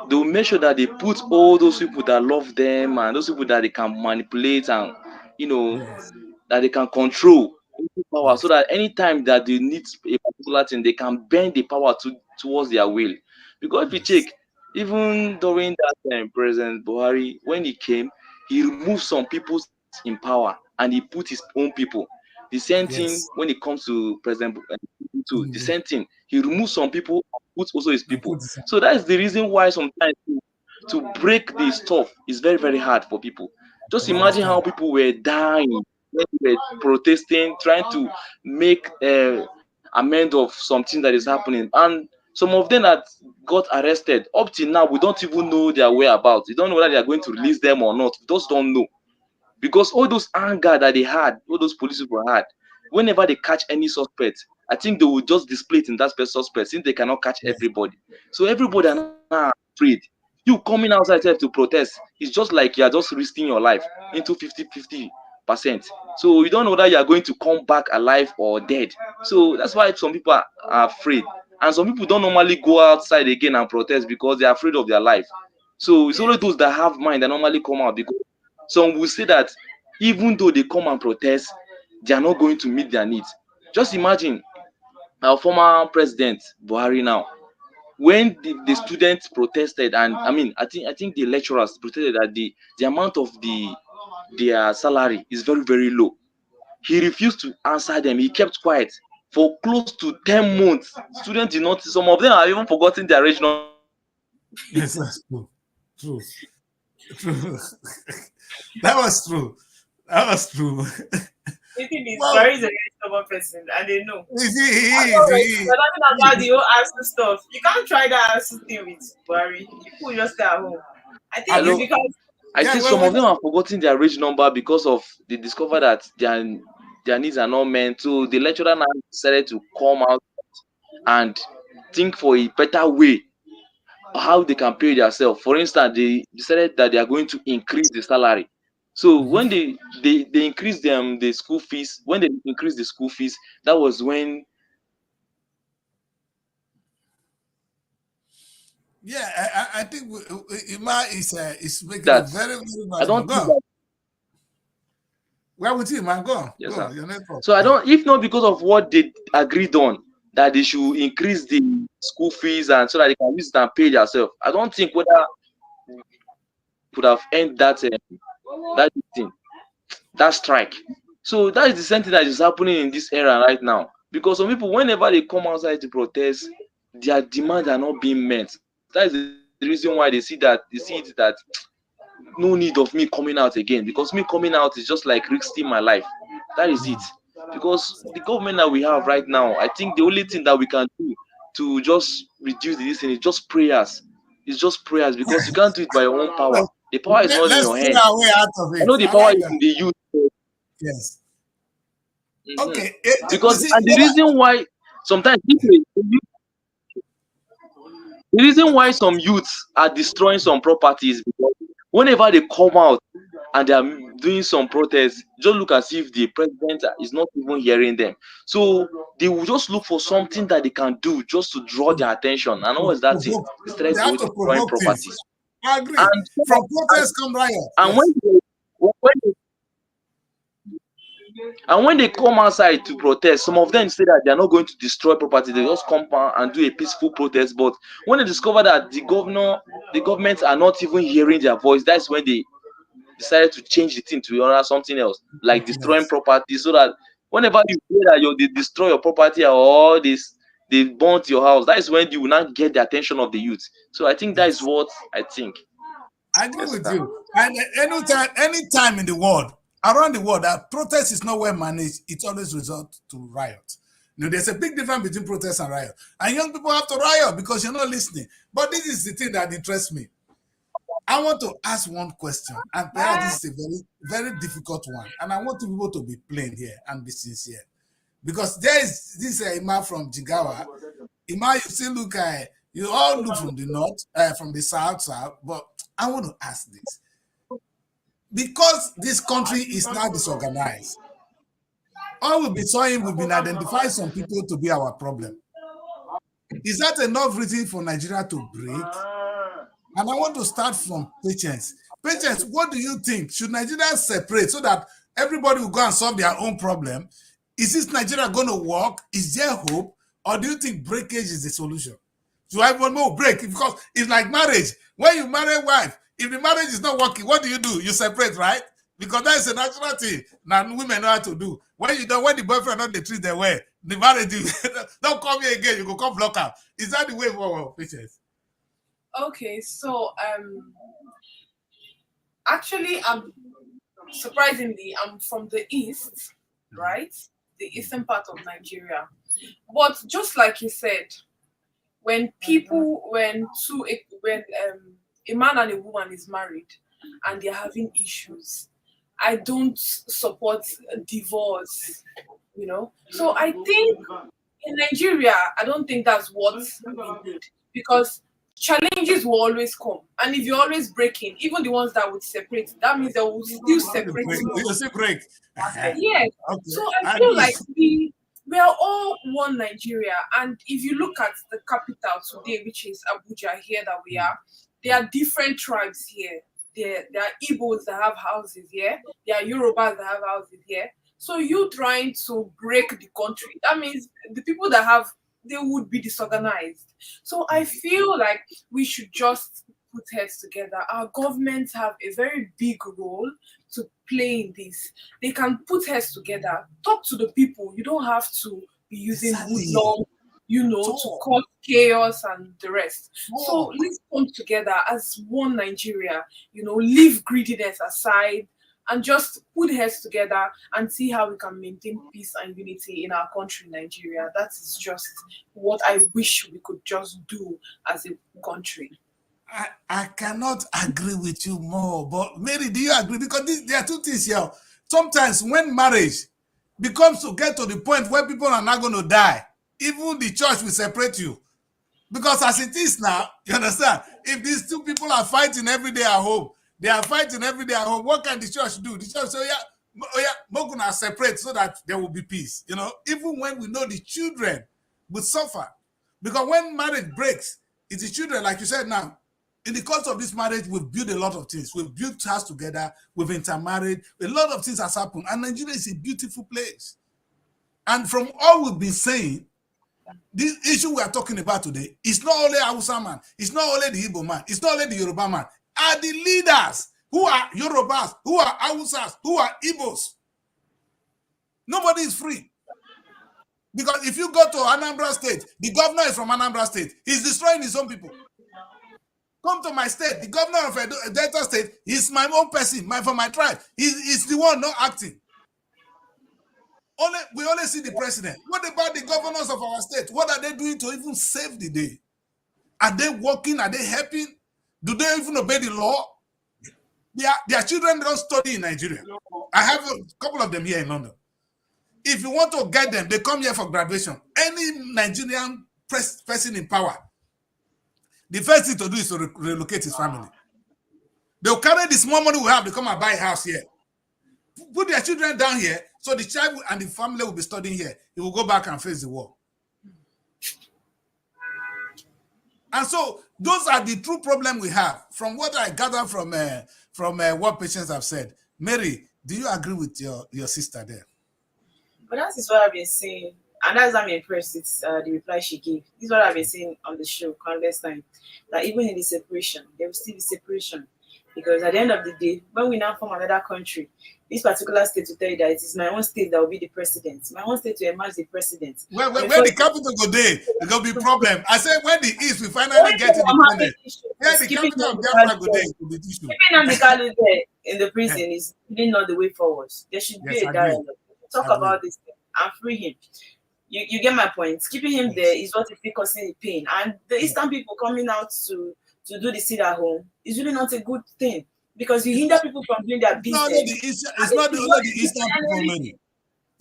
they will make sure that they put all those people that love them and those people that they can manipulate and you know Yes, that they can control into power, so yes, that anytime that they need a particular thing, they can bend the power towards their will. Because if you yes, check, even during that time, President Buhari, when he came, he removed some people in power and he put his own people. The same thing yes. when it comes to President too. The Mm, same thing. He removed some people and put also his and people. put this So that is the reason why sometimes to break the stuff is very, very hard for people. Just I imagine how understand. people were dying when they were protesting, trying to make amend of something that is happening. And some of them that got arrested, up till now, we don't even know their whereabouts. We don't know whether they are going to release them or not. We just don't know. Because all those anger that they had, all those police people had, whenever they catch any suspect, I think they will just display it in that suspect since they cannot catch Yes, everybody. So everybody are yes, now afraid. You coming outside to protest, it's just like you are just risking your life into 50-50%. So you don't know whether you are going to come back alive or dead. So that's why some people are afraid. And some people don't normally go outside again and protest because they are afraid of their life. So it's only Yes. those that have mind that normally come out, because some will say that even though they come and protest, they are not going to meet their needs. Just imagine our former president Buhari now, when the students protested, and I think the lecturers protested that the amount of their salary is very, very low. He refused to answer them. He kept quiet for close to 10 months. Students did not, some of them have even forgotten their age number. Yes, that's true. True. True. That was true. That was true. The thing is, Well, Barry is a very stubborn person, and they know. he is. We're talking about the whole ASU stuff. You can't try that ASU thing with Barry. People will just stay at home. I think Hello? it's because I Yeah, think well, some of them have forgotten their age number because of they discovered that their needs are not meant. So the lecturer now decided to come out and think for a better way how they can pay themselves. For instance, they decided that they are going to increase the salary. So when they increased them the school fees, when they increased the school fees, that was when yeah, I think Ima is making a that very, very I valid don't point. think Go. that, Where with you, man? Go on. yes, Go. sir. Your network. So I Go. don't, if not because of what they agreed on, that they should increase the school fees and so that they can use it and pay themselves, I don't think whether could have ended that thing, that strike. So that is the same thing that is happening in this era right now. Because some people, whenever they come outside to protest, their demands are not being met. That is the reason why they see it that no need of me coming out again. Because me coming out is just like risking my life. That is it. Because the government that we have right now, I think the only thing that we can do to just reduce this thing is just prayers. It's just prayers, because you can't do it by your own power. So, The power is not in let's your pray hand. our way out of I it. know the I power like is that. in the youth. Yes. Mhm. Okay. You Because see, and the reason why sometimes the reason why some youths are destroying some properties, because whenever they come out and they are doing some protests, just look as if the president is not even hearing them. So they will just look for something that they can do just to draw their attention. And what is that thing? provoke. They started They have to destroying provoke things. properties. I agree. And From protests come riot. and Yes. when they come outside to protest, some of them say that they are not going to destroy property. They just come out and do a peaceful protest. But when they discover that the government are not even hearing their voice, that's when they decided to change the thing to another something else, like destroying Yes. property, so that whenever you hear that they destroy your property or they burnt your house, that is when you will not get the attention of the youth. So I think that is Yes. what I think. I agree Yes, with sir. you. And anytime in the world, around the world, that protest is not well managed, it always results to riot. There's a big difference between protest and riot. And young people have to riot because you're not listening. But this is the thing that interests me. I want to ask one question, and perhaps this is a very, very difficult one. And I want people to be plain here and be sincere. Because there is this Ima from Jigawa. Ima, you still look, you all look from the north, from the south, but I want to ask this. Because this country is now disorganized, all we've been saying, we've been identifying some people to be our problem. Is that enough reason for Nigeria to break? And I want to start from Patience. Patience, what do you think? Should Nigeria separate so that everybody will go and solve their own problem? Is this Nigeria going to work? Is there hope? Or do you think breakage is the solution? So everyone will break, because it's like marriage. When you marry a wife, if the marriage is not working, what do? You separate, right? Because that is a natural thing. Now women know how to do. When the boyfriend not they treat their way, the marriage don't come here again. You go come block out. Is that the way forward, Patience? Okay, so actually, surprisingly, I'm from the east, right? The eastern part of Nigeria. But just like you said, when a man and a woman is married and they're having issues, I don't support divorce, So I think in Nigeria, I don't think that's what we need, because challenges will always come. And if you're always breaking, even the ones that would separate, that means they will still separate you. You still break. Yes. Okay. So I feel like we are all one Nigeria. And if you look at the capital today, which is Abuja, here that we are, there are different tribes here. There are Igbos that have houses here. There are Yorubas that have houses here. So you trying to break the country, that means the people that have, they would be disorganized. So I feel like we should just put heads together. Our governments have a very big role to play in this. They can put heads together, talk to the people. You don't have to be using Exactly. hoodlum, to Talk. cause chaos and the rest. So Talk. let's come together as one Nigeria, leave greediness aside and just put heads together and see how we can maintain peace and unity in our country, Nigeria. That is just what I wish we could just do as a country. I cannot agree with you more, but Mary, do you agree? Because there are two things here. Sometimes when marriage becomes to get to the point where people are not going to die, even the church will separate you. Because as it is now, you understand, if these two people are fighting every day at home, they are fighting every day at home, what can the church do? The church say, we're going to separate so that there will be peace. Even when we know the children will suffer. Because when marriage breaks, it's the children, like you said now, in the course of this marriage, we've built a lot of things. We've built house together. We've intermarried. A lot of things has happened. And Nigeria is a beautiful place. And from all we've been saying, this issue we are talking about today is not only Hausa man, it's not only the Igbo man, it's not only the Yoruba man, are the leaders who are Yorubas, who are Hausas, who are Igbos. Nobody is free. Because if you go to Anambra State, the governor is from Anambra State. He's destroying his own people. Come to my state, the governor of Delta State is my own person, from my tribe. He's the one not acting. We only see the president. What about the governors of our state? What are they doing to even save the day? Are they working? Are they helping? Do they even obey the law? Their children don't study in Nigeria. I have a couple of them here in London. If you want to get them, they come here for graduation. Any Nigerian person in power, the first thing to do is to relocate his family. They'll carry the small money we have to come and buy a house here. Put their children down here, so the child and the family will be studying here. He will go back and face the war. And so those are the true problem we have. From what I gather from what patients have said. Mary, do you agree with your sister there? But that is what I've been saying. And that's why I'm impressed with the reply she gave. This is what I've been saying on the show countless time. That even in the separation, there will still be separation. Because at the end of the day, when we now form another country, this particular state will tell you that it is my own state that will be the president. My own state will emerge the president. When the capital go there, there will be problem. I said when the East will finally get independent, yeah, the capital of Biafra go there, it will be issue. Keeping Nnamdi there in the prison is really not the way forward. There should be a dialogue. Talk about this thing and free him. You get my point. Keeping him there is what is causing the pain. And the Eastern people coming out to do the sit at home is really not a good thing, because you hinder people from doing their business. It's not only the Eastern people, money.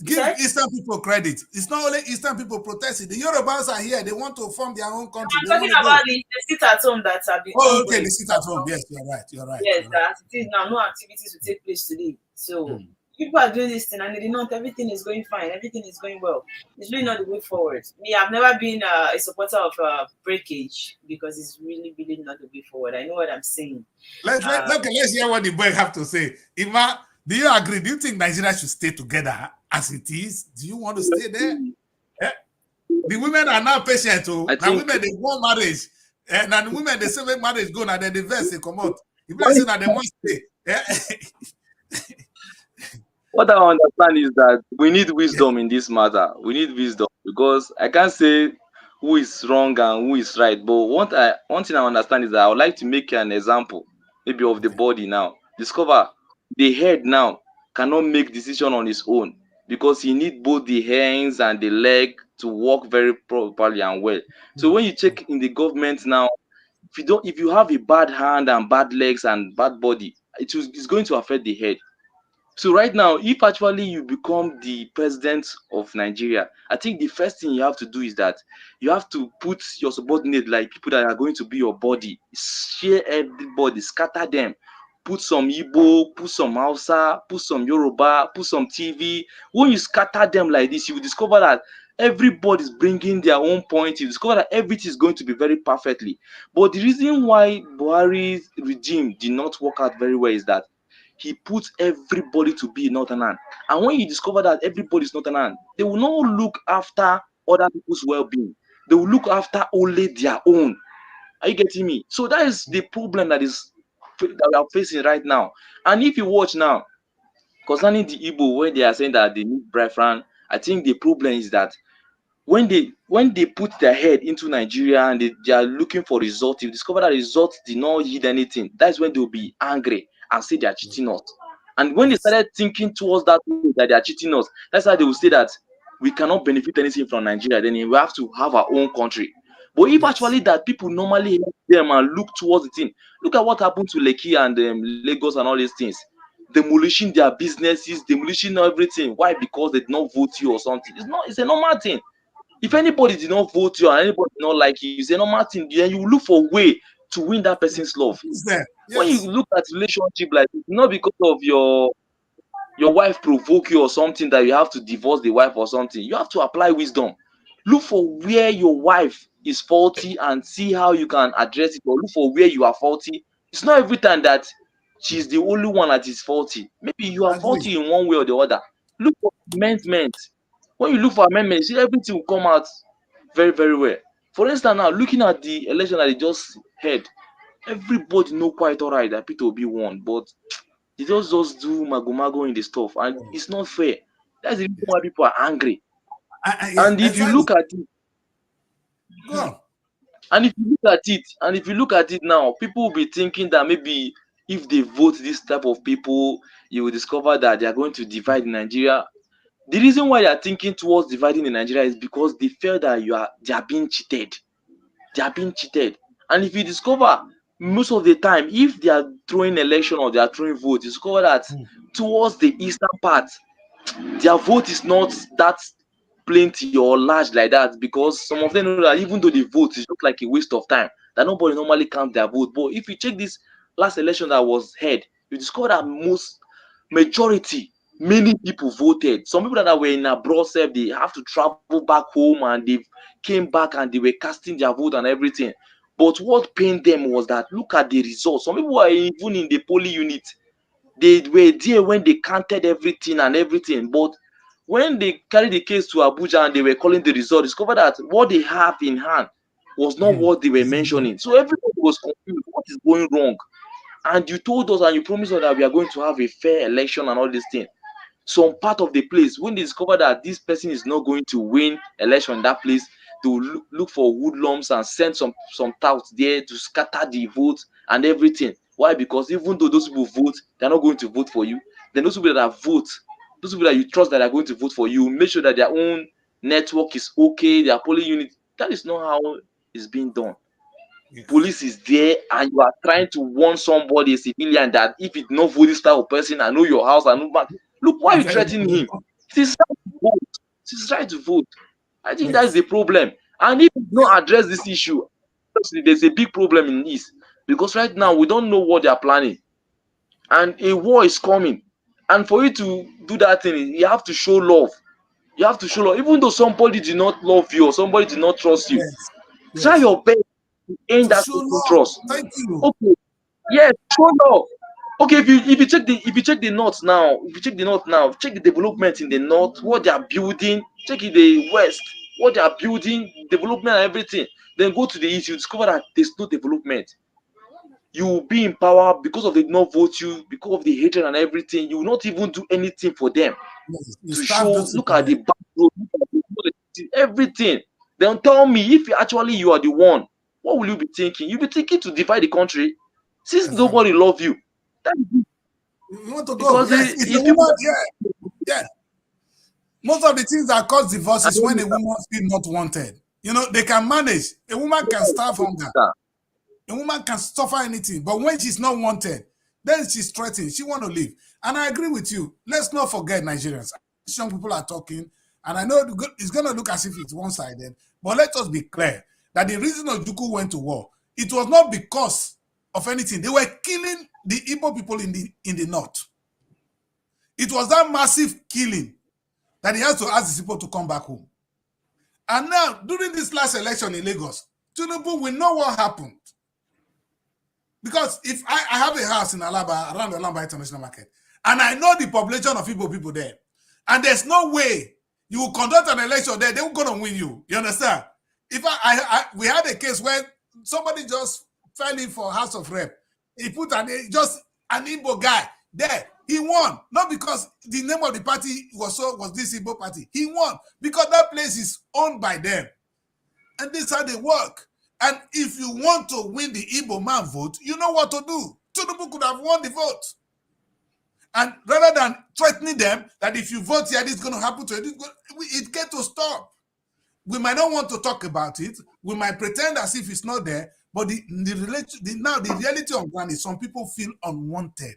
Give Eastern people credit. It's not only Eastern people protesting. The Yorubas are here. They want to form their own country. I'm talking about the sit at home that have been. Oh, okay, the sit at home. Yes, you're right. Yes, that it is now. No activities will take place today. So people are doing this thing, and they not everything is going fine. Everything is going well. It's really not the way forward. Me, I've never been a supporter of breakage, because it's really, really not the way forward. I know what I'm saying. Let's hear what the boy have to say. Ima, do you agree? Do you think Nigeria should stay together as it is? Do you want to stay there? The women are now patient. Now women, they want marriage. And the women, they say when marriage go, now they divorce, they come out. If they say that they want to stay. What I understand is that we need wisdom in this matter. We need wisdom, because I can't say who is wrong and who is right. But one thing I understand is that I would like to make an example, maybe of the body now. Discover the head now cannot make decision on his own, because he need both the hands and the leg to work very properly and well. So when you check in the government now, if you have a bad hand and bad legs and bad body, it's going to affect the head. So right now, if actually you become the president of Nigeria, I think the first thing you have to do is that you have to put your subordinate, like people that are going to be your body, share everybody, scatter them, put some Igbo, put some Hausa, put some Yoruba, put some TV. When you scatter them like this, you will discover that everybody is bringing their own point. You discover that everything is going to be very perfectly. But the reason why Buhari's regime did not work out very well is that he puts everybody to be Northern. And when you discover that everybody is Northern, they will not look after other people's well-being. They will look after only their own. Are you getting me? So that is the problem that we are facing right now. And if you watch now, concerning the Igbo, when they are saying that they need brethren, I think the problem is that when they put their head into Nigeria and they are looking for results, you discover that results did not yield anything. That's when they'll be angry and say they are cheating us. And when they started thinking towards that way that they are cheating us, that's how they will say that we cannot benefit anything from Nigeria. Then we have to have our own country. But if actually that people normally help them and look towards the thing, look at what happened to Lekki and Lagos and all these things. Demolishing their businesses, demolishing everything. Why? Because they did not vote you or something. It's a normal thing. If anybody did not vote you and anybody did not like you, it's a normal thing. Then you look for a way to win that person's love. Yes. When you look at relationship like this, not because of your wife provoke you or something that you have to divorce the wife or something. You have to apply wisdom. Look for where your wife is faulty and see how you can address it, or look for where you are faulty. It's not every time that she's the only one that is faulty. Maybe you are faulty in one way or the other. Look for amendment. When you look for amendment, see everything will come out very, very well. For instance, now looking at the election that they just had, everybody know quite alright that Peter Obi won, but they just do mago in the stuff, and it's not fair. That's the reason why people are angry. And if you look at it, Go on. and if you look at it now, people will be thinking that maybe if they vote this type of people, you will discover that they are going to divide Nigeria. The reason why they are thinking towards dividing in Nigeria is because they feel that they are being cheated. They are being cheated. And if you discover most of the time, if they are throwing election or they are throwing vote, you discover that towards the eastern part, their vote is not that plenty or large like that, because some of them know that even though they vote, it's just like a waste of time, that nobody normally count their vote. But if you check this last election that was held, you discover that many people voted. Some people that were in abroad, they have to travel back home and they came back and they were casting their vote and everything. But what pained them was that look at the results. Some people were even in the polling unit. They were there when they counted everything and everything. But when they carried the case to Abuja and they were calling the result, discovered that what they have in hand was not what they were mentioning. So everybody was confused. What is going wrong? And you told us and you promised us that we are going to have a fair election and all these things. Some part of the place, when they discover that this person is not going to win election in that place, they will look for woodlums and send some touts there to scatter the vote and everything. Why? Because even though those people vote, they're not going to vote for you. Then those people that vote, those people that you trust that are going to vote for you, make sure that their own network is okay, their polling unit. That is not how it's being done. Police is there and you are trying to warn somebody, a civilian, that if you don't vote this type of person, I know your house, I know back. Look, why are you threatening him? It is right to vote. It is right to vote. I think that's the problem. And if you don't address this issue, there's a big problem in this. Because right now, we don't know what they are planning. And a war is coming. And for you to do that thing, you have to show love. You have to show love. Even though somebody did not love you or somebody did not trust you, try your best to gain that trust. Thank you. Okay. Yes, show love. Okay, if you check the north now, check the development in the north, what they are building, check in the west, what they are building, development and everything. Then go to the east, you discover that there's no development. You will be in power because of they did not vote you, because of the hatred and everything. You will not even do anything for them to show. Look at the back road, everything. Then tell me if actually you are the one, what will you be thinking? You'll be thinking to divide the country since nobody love you. You want to go? Yes, it's a woman. Yeah. Most of the things that cause divorce is when a woman feels not wanted. You know, they can manage. A woman can starve hunger. A woman can suffer anything, but when she's not wanted, then she's threatened. She want to leave. And I agree with you. Let's not forget Nigerians. Some people are talking, and I know it's going to look as if it's one-sided, but let us be clear that the reason Ojukwu went to war, it was not because of anything. They were killing the Igbo people in the north. It was that massive killing that he has to ask the people to come back home. And now, during this last election in Lagos, Tinubu will know what happened. Because if I have a house in Alaba, around the Alaba International Market, and I know the population of Igbo people there, and there's no way you will conduct an election there, they're going to win you. You understand? If we had a case where somebody just fell in for House of Rep, he put just an Igbo guy there. He won, not because the name of the party was this Igbo party. He won because that place is owned by them. And this is how they work. And if you want to win the Igbo man vote, you know what to do. Tinubu could have won the vote. And rather than threatening them that if you vote here, this is going to happen to you, it gets to stop. We might not want to talk about it. We might pretend as if it's not there. But the reality of ground is some people feel unwanted.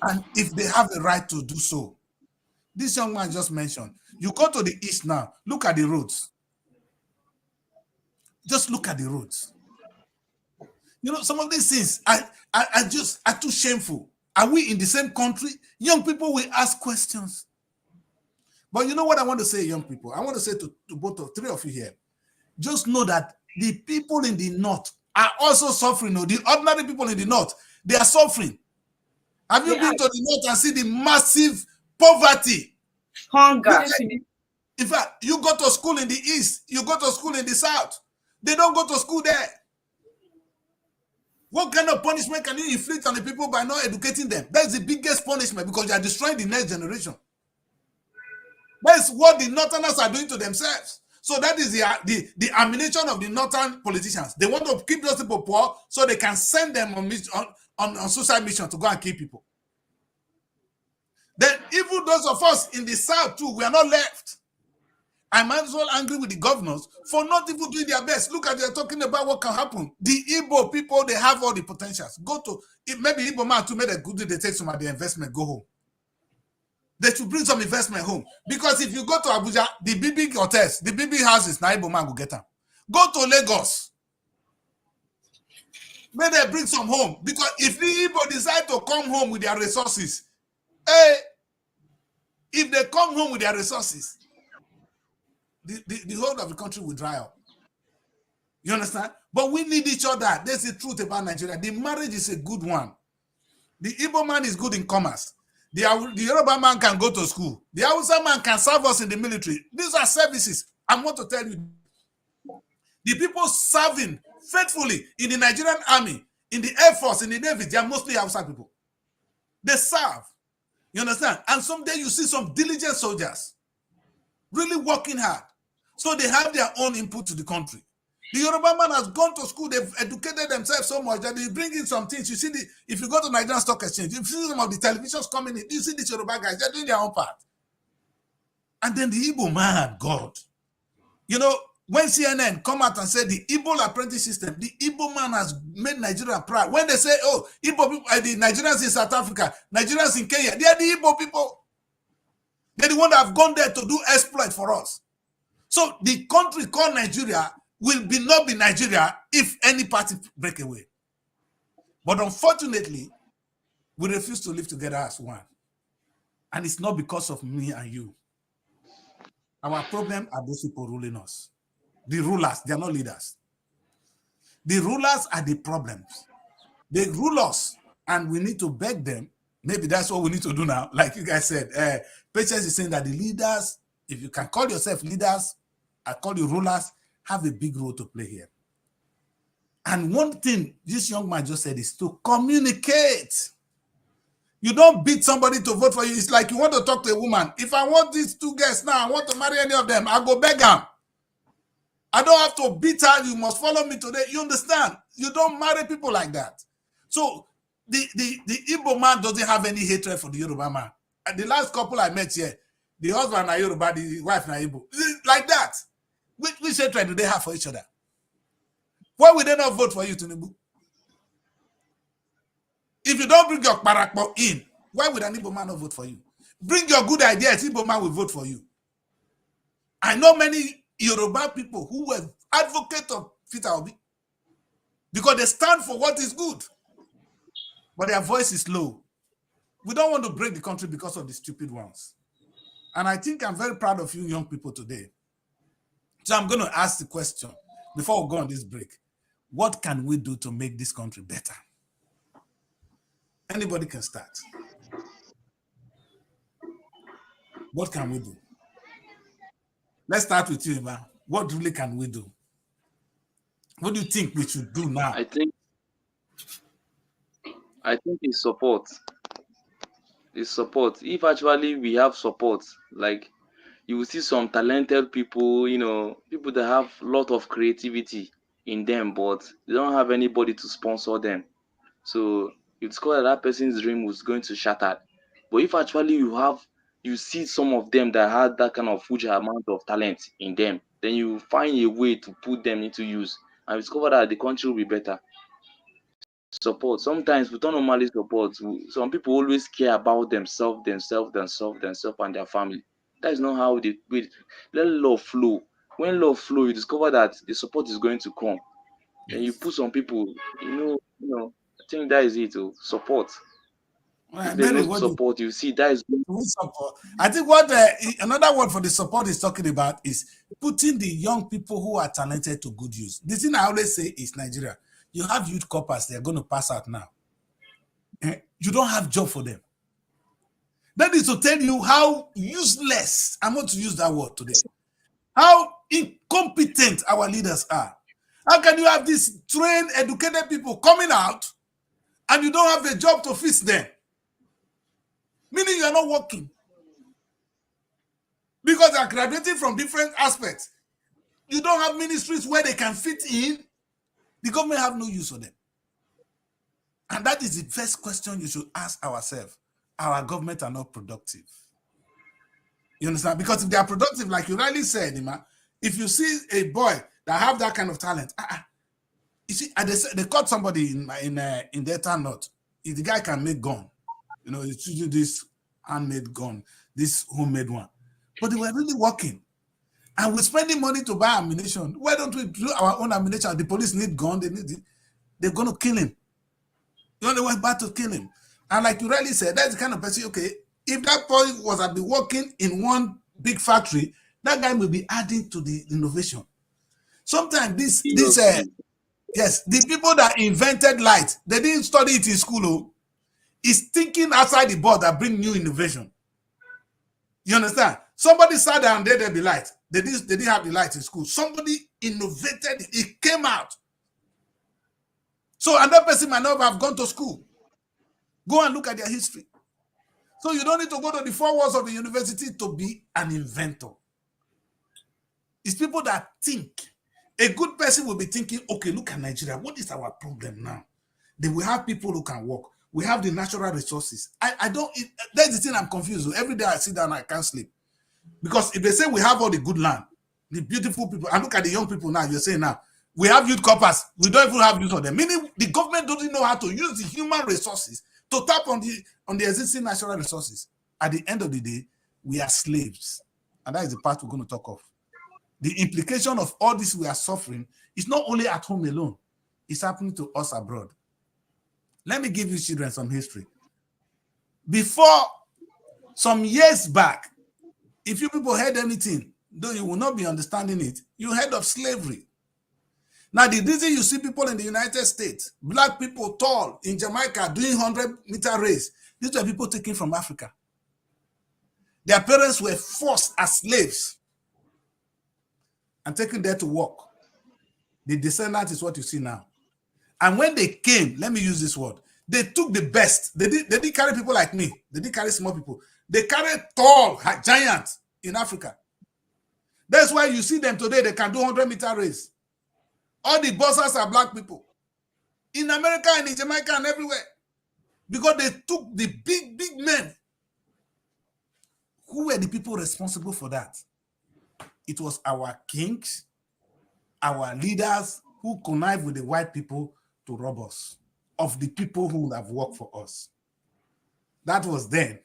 And if they have the right to do so, this young man just mentioned, you go to the east now, look at the roads. Just look at the roads. You know, some of these things are too shameful. Are we in the same country? Young people will ask questions. But you know what I want to say, young people? I want to say to both of three of you here, just know that the people in the north are also suffering. The ordinary people in the north, they are suffering. Have you been to the north and see the massive poverty? Hunger. In fact, you go to school in the east, you go to school in the south. They don't go to school there. What kind of punishment can you inflict on the people by not educating them? That's the biggest punishment because you are destroying the next generation. That's what the Northerners are doing to themselves. So that is the ammunition of the Northern politicians. They want to keep those people poor so they can send them on suicide mission to go and kill people. Then even those of us in the South too, we are not left. I'm as well angry with the governors for not even doing their best. Look at they're talking about what can happen. The Igbo people, they have all the potentials. Go to, maybe Igbo man to make a good, they take some of their investment, go home. They should bring some investment home. Because if you go to Abuja, the big hotels, the big houses, now Igbo man will get them. Go to Lagos. May they bring some home. Because if the Igbo decide to come home with their resources, if they come home with their resources, the whole of the country will dry up. You understand? But we need each other. That's the truth about Nigeria. The marriage is a good one. The Igbo man is good in commerce. The Yoruba man can go to school. The Hausa man can serve us in the military. These are services. I want to tell you, the people serving faithfully in the Nigerian army, in the Air Force, in the Navy, they are mostly Hausa people. They serve. You understand? And someday you see some diligent soldiers really working hard. So they have their own input to the country. The Yoruba man has gone to school, they've educated themselves so much that they bring in some things. You see, if you go to Nigerian Stock Exchange, you see some of the televisions coming in, you see the Yoruba guys, they're doing their own part. And then the Igbo man, God. You know, when CNN come out and say the Igbo apprentice system, the Igbo man has made Nigeria proud. When they say, oh, Igbo people, the Nigerians in South Africa, Nigerians in Kenya, they are the Igbo people. They're the one that have gone there to do exploit for us. So the country called Nigeria will not be Nigeria if any party break away. But unfortunately, we refuse to live together as one. And it's not because of me and you. Our problem are those people ruling us. The rulers, they are not leaders. The rulers are the problems. They rule us, and we need to beg them. Maybe that's what we need to do now. Like you guys said, Patience is saying that the leaders, if you can call yourself leaders, I call you rulers, have a big role to play here. And one thing this young man just said is to communicate. You don't beat somebody to vote for you. It's like you want to talk to a woman. If I want these two guys now, I want to marry any of them, I go beg them. I don't have to beat her. You must follow me today. You understand? You don't marry people like that. So the Igbo man doesn't have any hatred for the Yoruba man. And the last couple I met here, the husband na Yoruba, the wife na Igbo. Like that. Which hatred do they have for each other? Why would they not vote for you, Tinubu? If you don't bring your parakpo in, why would an Igbo man not vote for you? Bring your good ideas, Igbo man will vote for you. I know many Yoruba people who were advocates of Peter Obi because they stand for what is good, but their voice is low. We don't want to break the country because of the stupid ones. And I think I'm very proud of you young people today. So I'm going to ask the question before we go on this break. What can we do to make this country better? Anybody can start. What can we do? Let's start with you, Iba. What really can we do? What do you think we should do now? I think it's support. It's support. If actually we have support, like you will see some talented people, people that have a lot of creativity in them, but they don't have anybody to sponsor them. So you discover that person's dream was going to shatter. But if actually you see some of them that had that kind of huge amount of talent in them, then you find a way to put them into use and discover that the country will be better. Support. Sometimes we don't normally support. Some people always care about themselves, and their family. That is not how they wait. Let love flow. When love flow, you discover that the support is going to come. And you put some people, I think that is it. Support. If there's Mary, no support, you see that is support. I think what another word for the support is talking about is putting the young people who are talented to good use. The thing I always say is Nigeria. You have youth corpers, they're going to pass out now. You don't have job for them. That is to tell you how useless, I'm going to use that word today, how incompetent our leaders are. How can you have these trained, educated people coming out and you don't have a job to fix them? Meaning you are not working. Because they are graduating from different aspects. You don't have ministries where they can fit in. The government have no use for them. And that is the first question you should ask ourselves. Our government are not productive. You understand? Because if they are productive, like you rightly said, Ima, if you see a boy that have that kind of talent, you see, they caught somebody in Delta North. If the guy can make gun, it's usually this handmade gun, this homemade one. But they were really working. And we're spending money to buy ammunition. Why don't we do our own ammunition? The police need gun, they're going to kill him. You only went back to kill him. And like you rightly said, that's the kind of person, okay, if that boy was to be working in one big factory, that guy will be adding to the innovation. Sometimes yes, the people that invented light, they didn't study it in school. It's thinking outside the box that bring new innovation. You understand? Somebody sat down, there be light. They didn't have the light in school. Somebody innovated it came out. So another person might not have gone to school. Go and look at their history. So you don't need to go to the 4 walls of the university to be an inventor. It's people that think. A good person will be thinking, okay, look at Nigeria. What is our problem now? Then we have people who can work. We have the natural resources. That's the thing I'm confused with. Every day I sit down, I can't sleep. Because if they say we have all the good land, the beautiful people, and look at the young people now, you're saying now, we have youth corpers, we don't even have use of them. Meaning the government doesn't know how to use the human resources to tap on the existing natural resources. At the end of the day, we are slaves. And that is the part we're going to talk of. The implication of all this we are suffering is not only at home alone, it's happening to us abroad. Let me give you children some history. Before some years back, if you people heard anything, though you will not be understanding it, you heard of slavery. Now, the reason you see people in the United States, black people tall in Jamaica doing 100-meter race, these were people taken from Africa. Their parents were forced as slaves and taken there to work. The descendant is what you see now. And when they came, let me use this word, they took the best. They didn't carry people like me. They didn't carry small people. They carried tall giants in Africa. That's why you see them today, they can do 100-meter race. All the bosses are black people. In America and in Jamaica and everywhere. Because they took the big, big men. Who were the people responsible for that? It was our kings, our leaders who connived with the white people to rob us of the people who would have worked for us. That was then.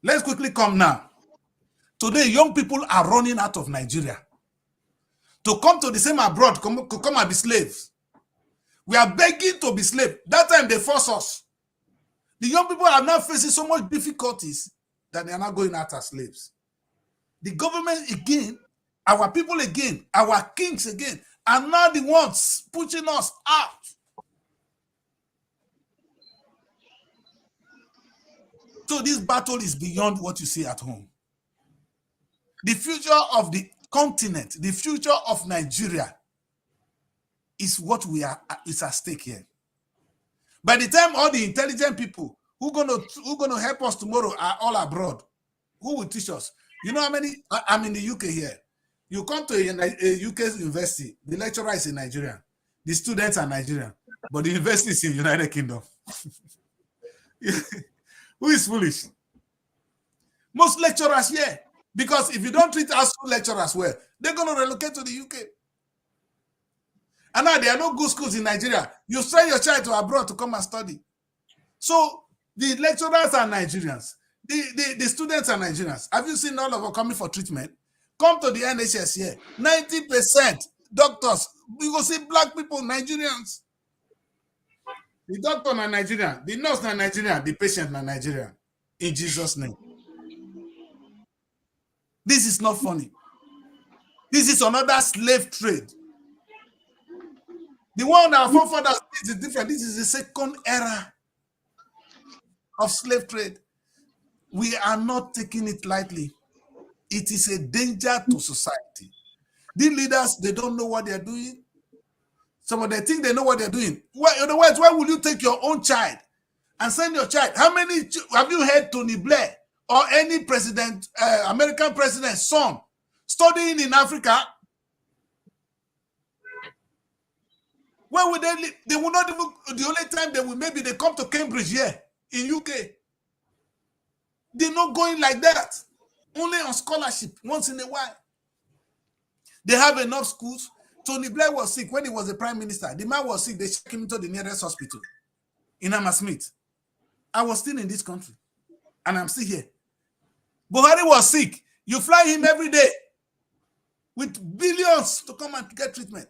Let's quickly come now. Today, young people are running out of Nigeria to come to the same abroad, come and be slaves. We are begging to be slaves. That time they force us. The young people are now facing so much difficulties that they are not going out as slaves. The government again, our people again, our kings again are not the ones pushing us out. So this battle is beyond what you see at home. The future of the continent, the future of Nigeria is what is at stake here. By the time all the intelligent people who gonna help us tomorrow are all abroad, who will teach us? You know how many? I'm in the UK here. You come to a UK university, the lecturer is in Nigeria, the students are Nigerian, but the university is in United Kingdom. Who is foolish? Most lecturers here, because if you don't treat our school lecturers well, they're going to relocate to the UK. And now there are no good schools in Nigeria. You send your child to abroad to come and study. So the lecturers are Nigerians. The students are Nigerians. Have you seen all of them coming for treatment? Come to the NHS here. 90% doctors, you go see black people, Nigerians. The doctor is Nigerian, the nurse is Nigerian, the patient is Nigerian. In Jesus' name. This is not funny. This is another slave trade. The one our forefathers did is different. This is the second era of slave trade. We are not taking it lightly. It is a danger to society. The leaders, they don't know what they're doing. Some of them think they know what they're doing. Otherwise, why would you take your own child and send your child? How many have you heard Tony Blair or any president, American president's son studying in Africa? Where would they live? They will not even, the only time they will, maybe they come to Cambridge here in UK. They're not going like that. Only on scholarship once in a while. They have enough schools. Tony Blair was sick when he was the prime minister. The man was sick. They took him to the nearest hospital in Hammersmith. I was still in this country and I'm still here. Buhari was sick. You fly him every day with billions to come and get treatment.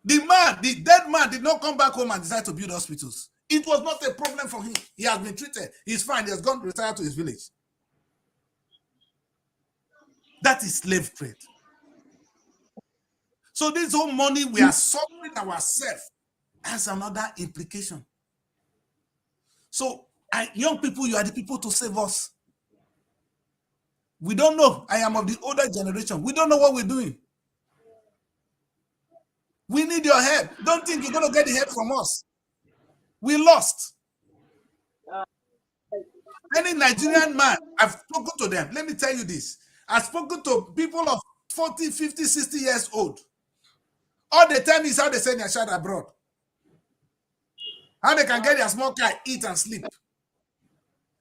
The dead man did not come back home and decide to build hospitals. It was not a problem for him. He has been treated. He's fine. He has gone to retire to his village. That is slave trade. So this whole money we are suffering ourselves has another implication. So young people, you are the people to save us. We don't know. I am of the older generation. We don't know what we're doing. We need your help. Don't think you're going to get the help from us. We lost. Any Nigerian man, I've spoken to them. Let me tell you this. I've spoken to people of 40, 50, 60 years old. All the time is how they send their child abroad. How they can get their small car, eat and sleep.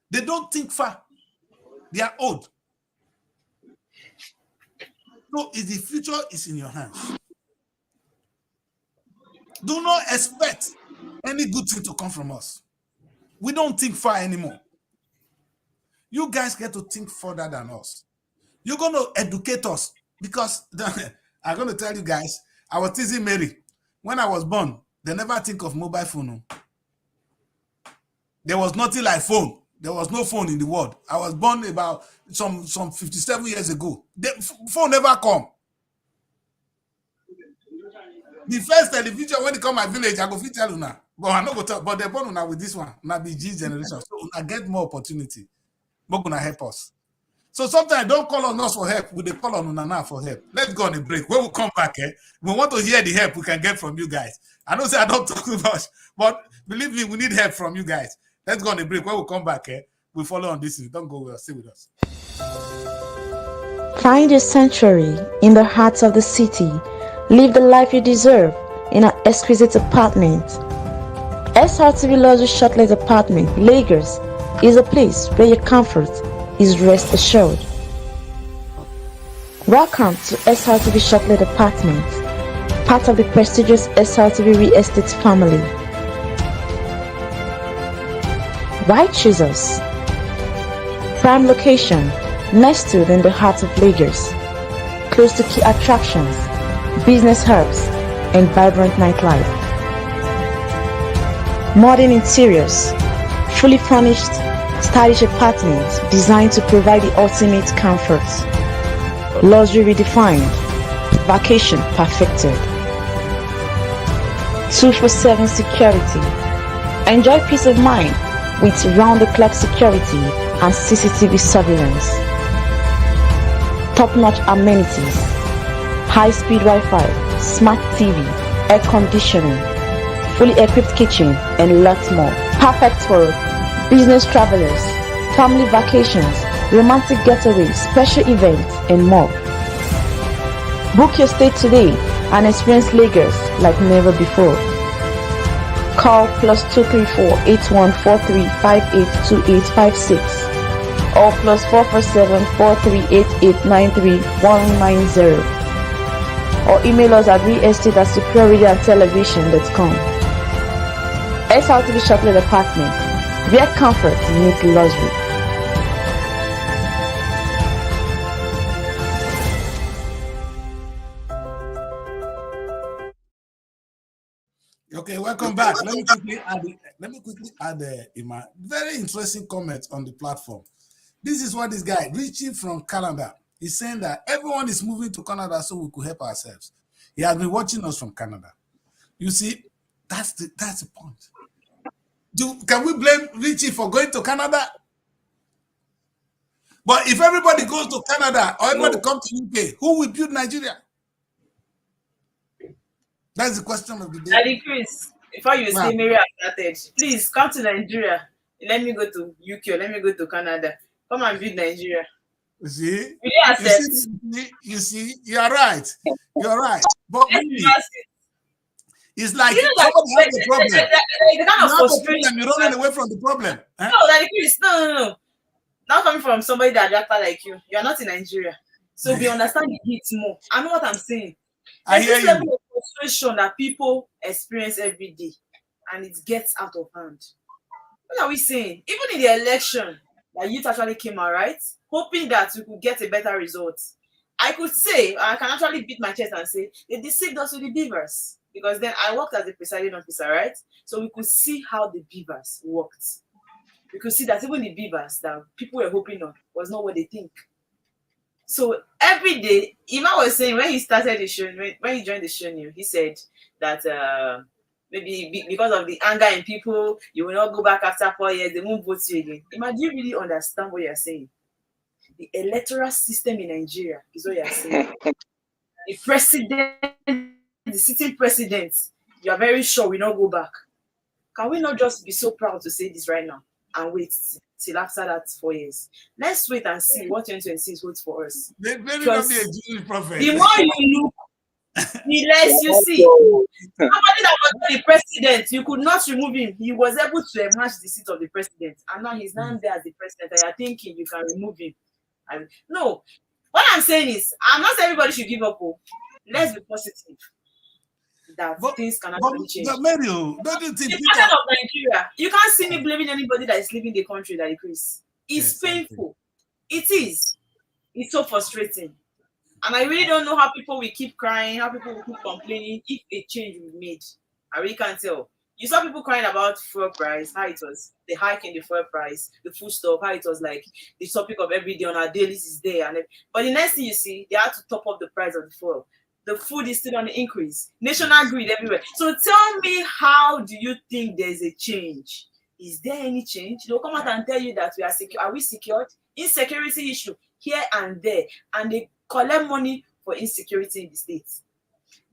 They don't think far. They are old. So the future is in your hands. Do not expect any good thing to come from us. We don't think far anymore. You guys get to think further than us. You're going to educate us because I'm going to tell you guys, I was teasing Mary. When I was born, they never think of mobile phone. There was nothing like phone. There was no phone in the world. I was born about some 57 years ago. The phone never come. The first television when they come my village, I go fit tell you now. But I not go talk. But they're born now with this one. Now be G generation. So I get more opportunity. But gonna help us. So sometimes don't call on us for help. We call on Unana for help. Let's go on a break. When we come back, we want to hear the help we can get from you guys. I don't say I don't talk too much, but believe me, we need help from you guys. Let's go on a break. When we come back, we follow on this. Don't go well. Stay with us. Find your sanctuary in the heart of the city. Live the life you deserve in an exquisite apartment. Srtv Luxury Shortlet Apartment, Lagos, is a place where your comfort is rest assured. Welcome to Srtv Shortlet Apartment, part of the prestigious Srtv Real Estate family. Why choose us? Prime location, nestled in the heart of Lagos, close to key attractions, business hubs, and vibrant nightlife. Modern interiors, fully furnished, stylish apartments designed to provide the ultimate comfort. Luxury redefined, vacation perfected. 247 security. Enjoy peace of mind with round-the-clock security and CCTV surveillance. Top-notch amenities, high-speed Wi-Fi, smart TV, air conditioning, fully equipped kitchen, and lots more. Perfect for business travelers, family vacations, romantic getaways, special events, and more. Book your stay today and experience Lagos like never before. Call +234 8143 582856 or +447 4388 93190 or email us at realestate@superiorradiotelevision.com. Srtv Chocolate Apartment, where comfort meets luxury. Okay, welcome back. Let me quickly add a very interesting comment on the platform. This is what this guy, Richie from Canada, is saying, that everyone is moving to Canada so we could help ourselves. He has been watching us from Canada. You see, that's the point. Can we blame Richie for going to Canada? But if everybody goes to Canada or everybody comes to UK, who will build Nigeria? That's the question of the day. Daddy Chris, before you say Mary started, please come to Nigeria. Let me go to UK or let me go to Canada. Come and build Nigeria. You see? Will you accept? You see, you're right. You're right. But it's like somebody has a problem. The kind of frustration. You're running away from the problem. No, Daddy Chris, no. Not coming from somebody that actor like you. You're not in Nigeria. So we understand the heat more. I know what I'm saying. I hear this level of frustration that people experience every day, and it gets out of hand. What are we saying? Even in the election, that youth actually came out, right? Hoping that we could get a better result. I could say, I can actually beat my chest and say, they deceived us with the beavers. Because then I worked as a presiding officer, right? So we could see how the beavers worked. We could see that even the beavers that people were hoping on was not what they think. So every day, Ima was saying when he started the show, when he joined the show new, he said that maybe because of the anger in people, you will not go back after 4 years, they won't vote you again. Ima, do you really understand what you're saying? The electoral system in Nigeria is what you're saying. The president, the sitting president, you are very sure we not go back. Can we not just be so proud to say this right now and wait till after that 4 years? Let's wait and see what 2026 holds for us. They may not be a Jewish prophet. The more you look, the less you see. Somebody that was the president, you could not remove him. He was able to emerge the seat of the president, and now he's not there as the president. And you're thinking you can remove him. No, what I'm saying is, I'm not saying everybody should give up hope. Let's be positive that things can actually change. But Mario, don't you think the pattern of Nigeria, you can't see me blaming anybody that is leaving the country, like Chris. It's painful. It is. It's so frustrating. And I really don't know how people will keep crying, how people will keep complaining if a change will be made. I really can't tell. You saw people crying about fuel price, how it was the hike in the fuel price, the food stuff, how it was like the topic of every day on our dailies is there. But the next thing you see, they had to top up the price of the fuel. The food is still on the increase. National grid everywhere. So tell me, how do you think there's a change? Is there any change? They'll come out and tell you that we are secure. Are we secured? Insecurity issue here and there. And they collect money for insecurity in the states.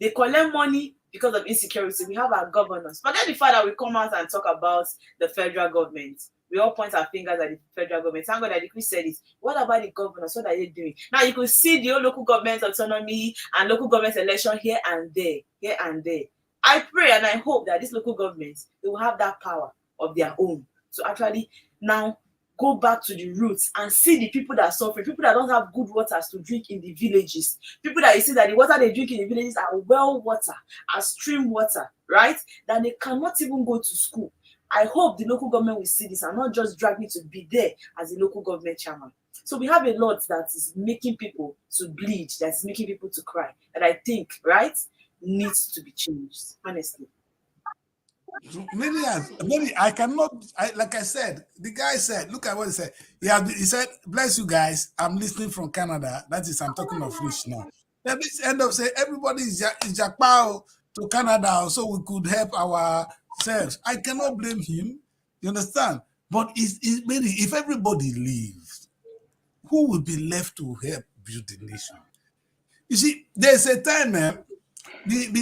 They collect money because of insecurity. We have our governors. Forget the fact that we come out and talk about the federal government. We all point our fingers at the federal government. Thank God that the Chris said it. What about the governors? What are they doing? Now you could see the whole local government autonomy and local government election here and there, here and there. I pray and I hope that these local governments, they will have that power of their own to actually now go back to the roots and see the people that are suffering, people that don't have good waters to drink in the villages, people that you see that the water they drink in the villages are well water, are stream water, right? That they cannot even go to school. I hope the local government will see this and not just drag me to be there as a local government chairman. So we have a lot that is making people to bleed, that's making people to cry, that I think, right, needs to be changed, honestly. Maybe I cannot, like I said, the guy said, look at what he said. He said, bless you guys, I'm listening from Canada. That is, I'm talking of Rich now. Then this end up saying, everybody is Jackpao to Canada so we could help ourselves. I cannot blame him. You understand? But if everybody leaves, who will be left to help build the nation? You see, there's a time, man. You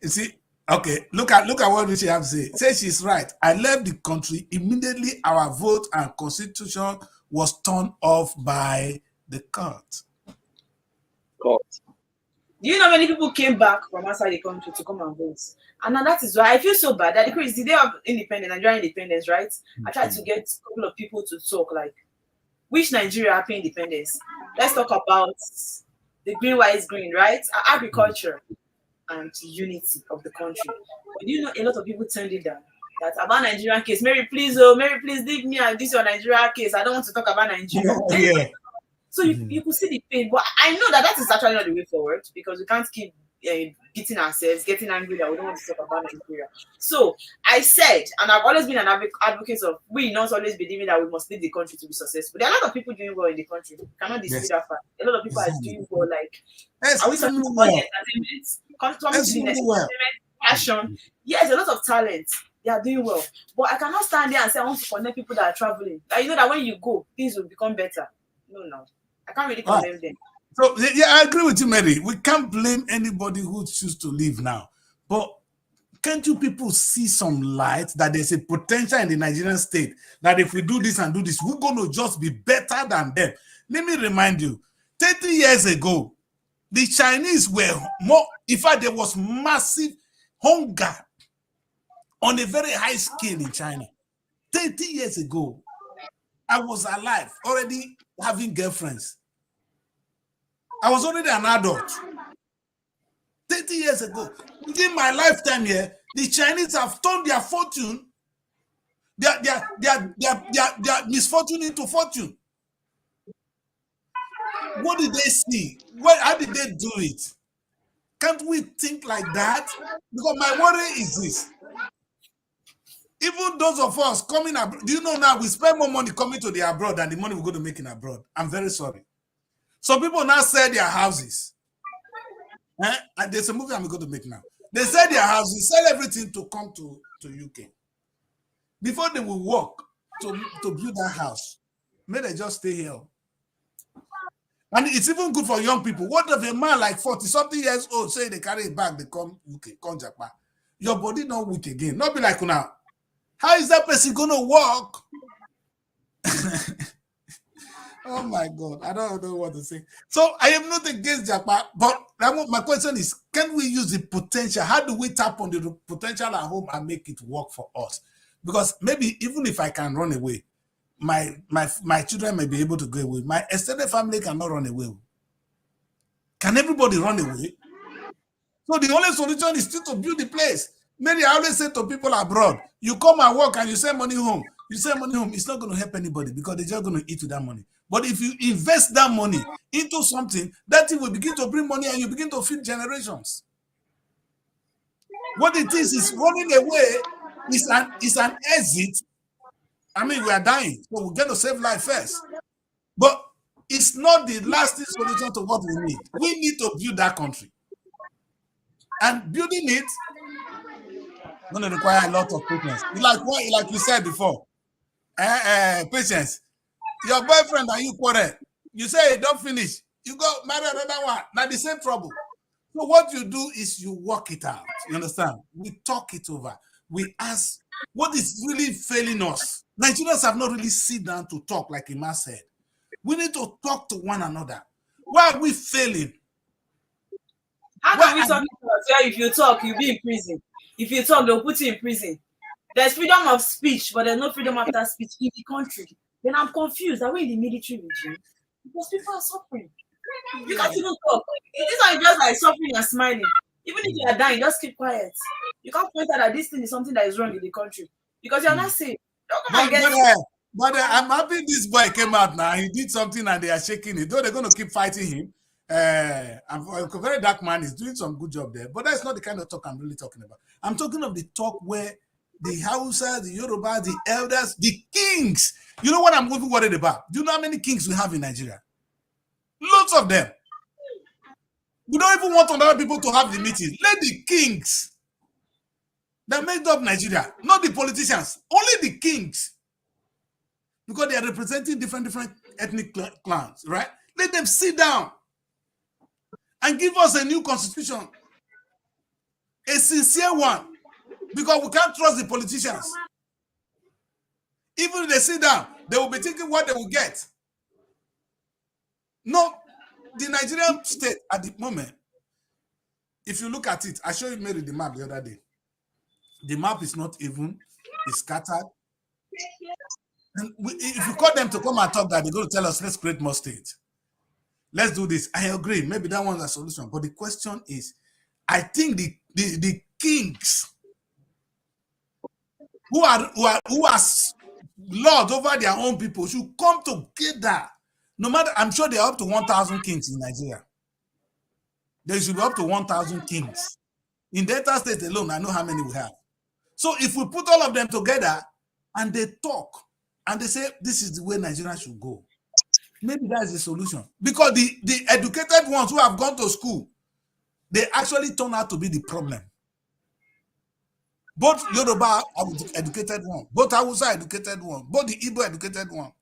see, okay, look at what she have to say. Say she's right. I left the country immediately. Our vote and constitution was turned off by the court. God. Do you know many people came back from outside the country to come and vote? And now that is why I feel so bad that the day of independence, Nigerian independence, right? I tried to get a couple of people to talk like, which Nigeria happy independence? Let's talk about the green, white, green, right? Agriculture and unity of the country. But you know, a lot of people turned it down. That about Nigerian case, Mary, please leave me and this your Nigeria case. I don't want to talk about Nigeria. Yeah. So you could see the pain, but I know that is actually not the way forward because we can't keep beating ourselves, getting angry that we don't want to talk about Nigeria. So I said, and I've always been an advocate of we not always believing that we must lead the country to be successful. There are a lot of people doing well in the country. We cannot dispute that fact. A lot of people are doing well. Like, are we talking about entertainment? Coming to the entertainment, passion. Yes, a lot of talent. They are doing well, but I cannot stand there and say I want to connect people that are traveling. Like, you know that when you go, things will become better. No. I can't really condemn them. So, yeah, I agree with you, Mary. We can't blame anybody who chooses to leave now. But can't you people see some light that there's a potential in the Nigerian state that if we do this and do this, we're going to just be better than them? Let me remind you, 30 years ago, the Chinese were more, in fact, there was massive hunger on a very high scale in China. 30 years ago, I was alive, already having girlfriends. I was already an adult. 30 years ago. In my lifetime here, the Chinese have turned their fortune, their misfortune into fortune. What did they see? How did they do it? Can't we think like that? Because my worry is this. Even those of us coming abroad, do you know now we spend more money coming to the abroad than the money we're going to make in abroad? I'm very sorry. Some people now sell their houses. And there's a movie I'm going to make now. They sell their houses, sell everything to come to UK. Before they will work to build that house, may they just stay here. And it's even good for young people. What if a man like 40-something years old say they carry a bag, they come UK, come Japan? Your body not weak again. Not be like now. How is that person going to walk? Oh my God, I don't know what to say. So I am not against Japan, but my question is, can we use the potential? How do we tap on the potential at home and make it work for us? Because maybe even if I can run away, my children may be able to go away. My extended family cannot run away. Can everybody run away? So the only solution is still to build the place. Maybe I always say to people abroad, you come and work and you send money home. You send money home, it's not going to help anybody because they're just going to eat with that money. But if you invest that money into something, that thing will begin to bring money and you begin to feed generations. What it is running away is an exit. I mean, we are dying, so we're going to save life first. But it's not the lasting solution to what we need. We need to build that country. And building it going to require a lot of patience. Like you said before, patience. Your boyfriend and you quarrel. You say don't finish. You go marry another one. Now the same trouble. So what you do is you work it out. You understand? We talk it over. We ask what is really failing us. Nigerians have not really sit down to talk like Ima said. We need to talk to one another. Why are we failing? How can we talk about if you talk, you'll be in prison? If you talk, they'll put you in prison. There's freedom of speech, but there's no freedom after speech in the country. Then I'm confused. Are we in the military regime? Because people are suffering. You can't even talk. These are just like suffering and smiling. Even if you are dying, just keep quiet. You can't point out that this thing is something that is wrong in the country because you're not safe. But I'm happy this boy came out now. He did something and they are shaking it. Though they're going to keep fighting him. A very dark man is doing some good job there. But that's not the kind of talk I'm really talking about. I'm talking of the talk where the Hausa, the Yoruba, the elders, the kings. You know what I'm really worried about? Do you know how many kings we have in Nigeria? Lots of them. We don't even want other people to have the meeting. Let the kings that made up Nigeria, not the politicians, only the kings, because they are representing different ethnic clans, right? Let them sit down and give us a new constitution, a sincere one, because we can't trust the politicians. Even if they sit down, they will be thinking what they will get. No, the Nigerian state at the moment, if you look at it, I showed you Mary the map the other day. The map is not even, it's scattered. And if you call them to come and talk that, they're going to tell us, let's create more states. Let's do this. I agree. Maybe that one's a solution. But the question is, I think the kings who are lords over their own people should come together. No matter, I'm sure they're up to 1,000 kings in Nigeria. There should be up to 1,000 kings. In Delta State alone, I know how many we have. So if we put all of them together and they talk and they say, this is the way Nigeria should go, maybe that's the solution. Because the educated ones who have gone to school, they actually turn out to be the problem. Both Yoruba are educated one, both Hausa educated one, both the Igbo educated one.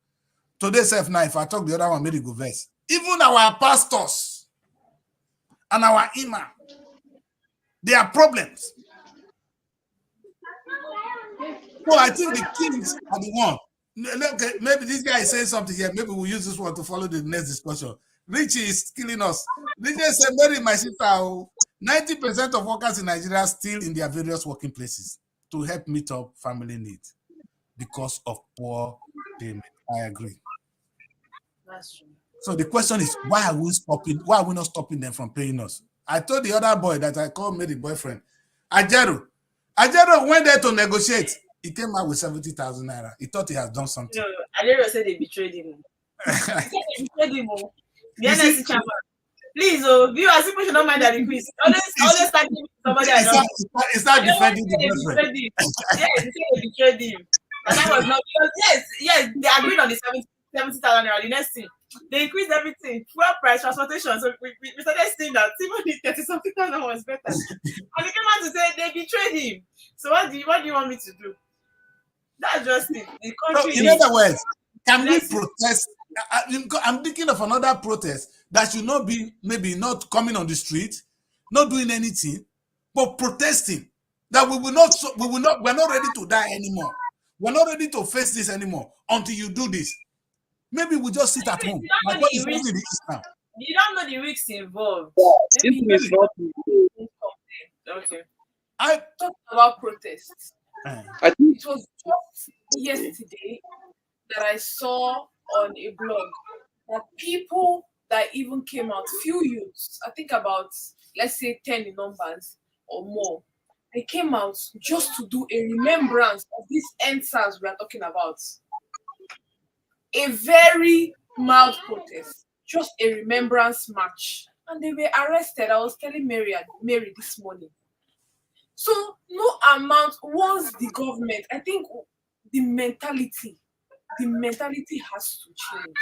Today, self now, if I talk the other one, maybe go verse. Even our pastors and our imam, they are problems. So I think the kings are the one. Maybe this guy is saying something here. Maybe we'll use this one to follow the next discussion. Richie is killing us. Richie said, Mary, my sister, 90% of workers in Nigeria are still in their various working places to help meet up family needs because of poor payment. I agree. That's true. So the question is, why are we not stopping them from paying us? I told the other boy that I called Mary boyfriend, Ajero went there to negotiate. He came out with 70,000 naira. He thought he has done something. No, Ajero said they betrayed him. The NSC chairman. Please, viewers, people should not mind that increase. Always start giving somebody another. It's not defending the boyfriend. Yes, he said they betrayed him. And that was not because yes, they agreed on the 70,000 naira. The next thing, they increased everything, fuel price, transportation. So we started seeing that even the 30-something thousand was better. And they came out to say they betrayed him. So what do you want me to do? That's just it. The country. So in other words, can we protest? I'm thinking of another protest that should not be maybe not coming on the street, not doing anything, but protesting that we're not ready to die anymore. We're not ready to face this anymore until you do this. Maybe we just sit at home. My God is moving the East now. You don't know the risks involved. Maybe it's not. Okay. I talked about protests. I think It was just yesterday that I saw on a blog that people that even came out, few youths, I think about, let's say 10 in numbers or more, they came out just to do a remembrance of these NSAS we are talking about. A very mild protest, just a remembrance march. And they were arrested. I was telling Mary this morning. So no amount, once the government, I think the mentality has to change.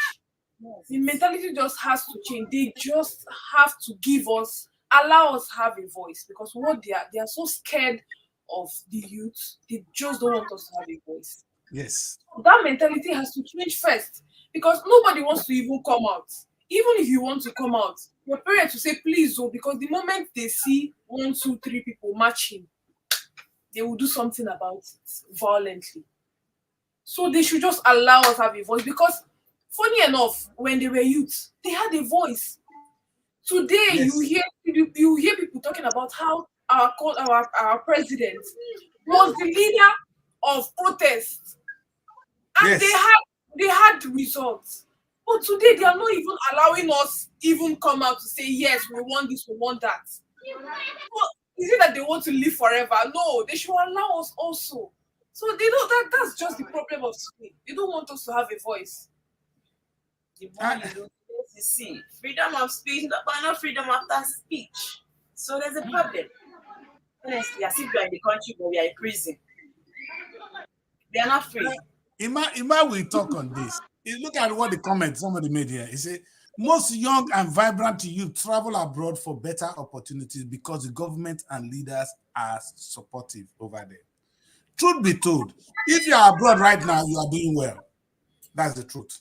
The mentality just has to change. They just have to allow us have a voice, because what they are so scared of the youth. They just don't want us to have a voice. Yes. That mentality has to change first, because nobody wants to even come out. Even if you want to come out, your parents will say, please, because the moment they see 1, 2, 3 people marching, they will do something about it violently. So they should just allow us have a voice, because funny enough, when they were youth, they had a voice. Today, Yes. you hear people talking about how our president was the leader of protests, and Yes. they had results. But today they are not even allowing us even come out to say, yes, we want this, we want that. But is it that they want to live forever? No, they should allow us also. So they don't. That's just the problem of today. They don't want us to have a voice. The more you do, you see, freedom of speech, but not freedom after speech. So there's a problem. Honestly, as if we are in the country, but we are in prison. They are not free. Ima will talk on this. You look at what the comment somebody made here. He said, Most young and vibrant youth travel abroad for better opportunities because the government and leaders are supportive over there. Truth be told, if you are abroad right now, you are doing well. That's the truth.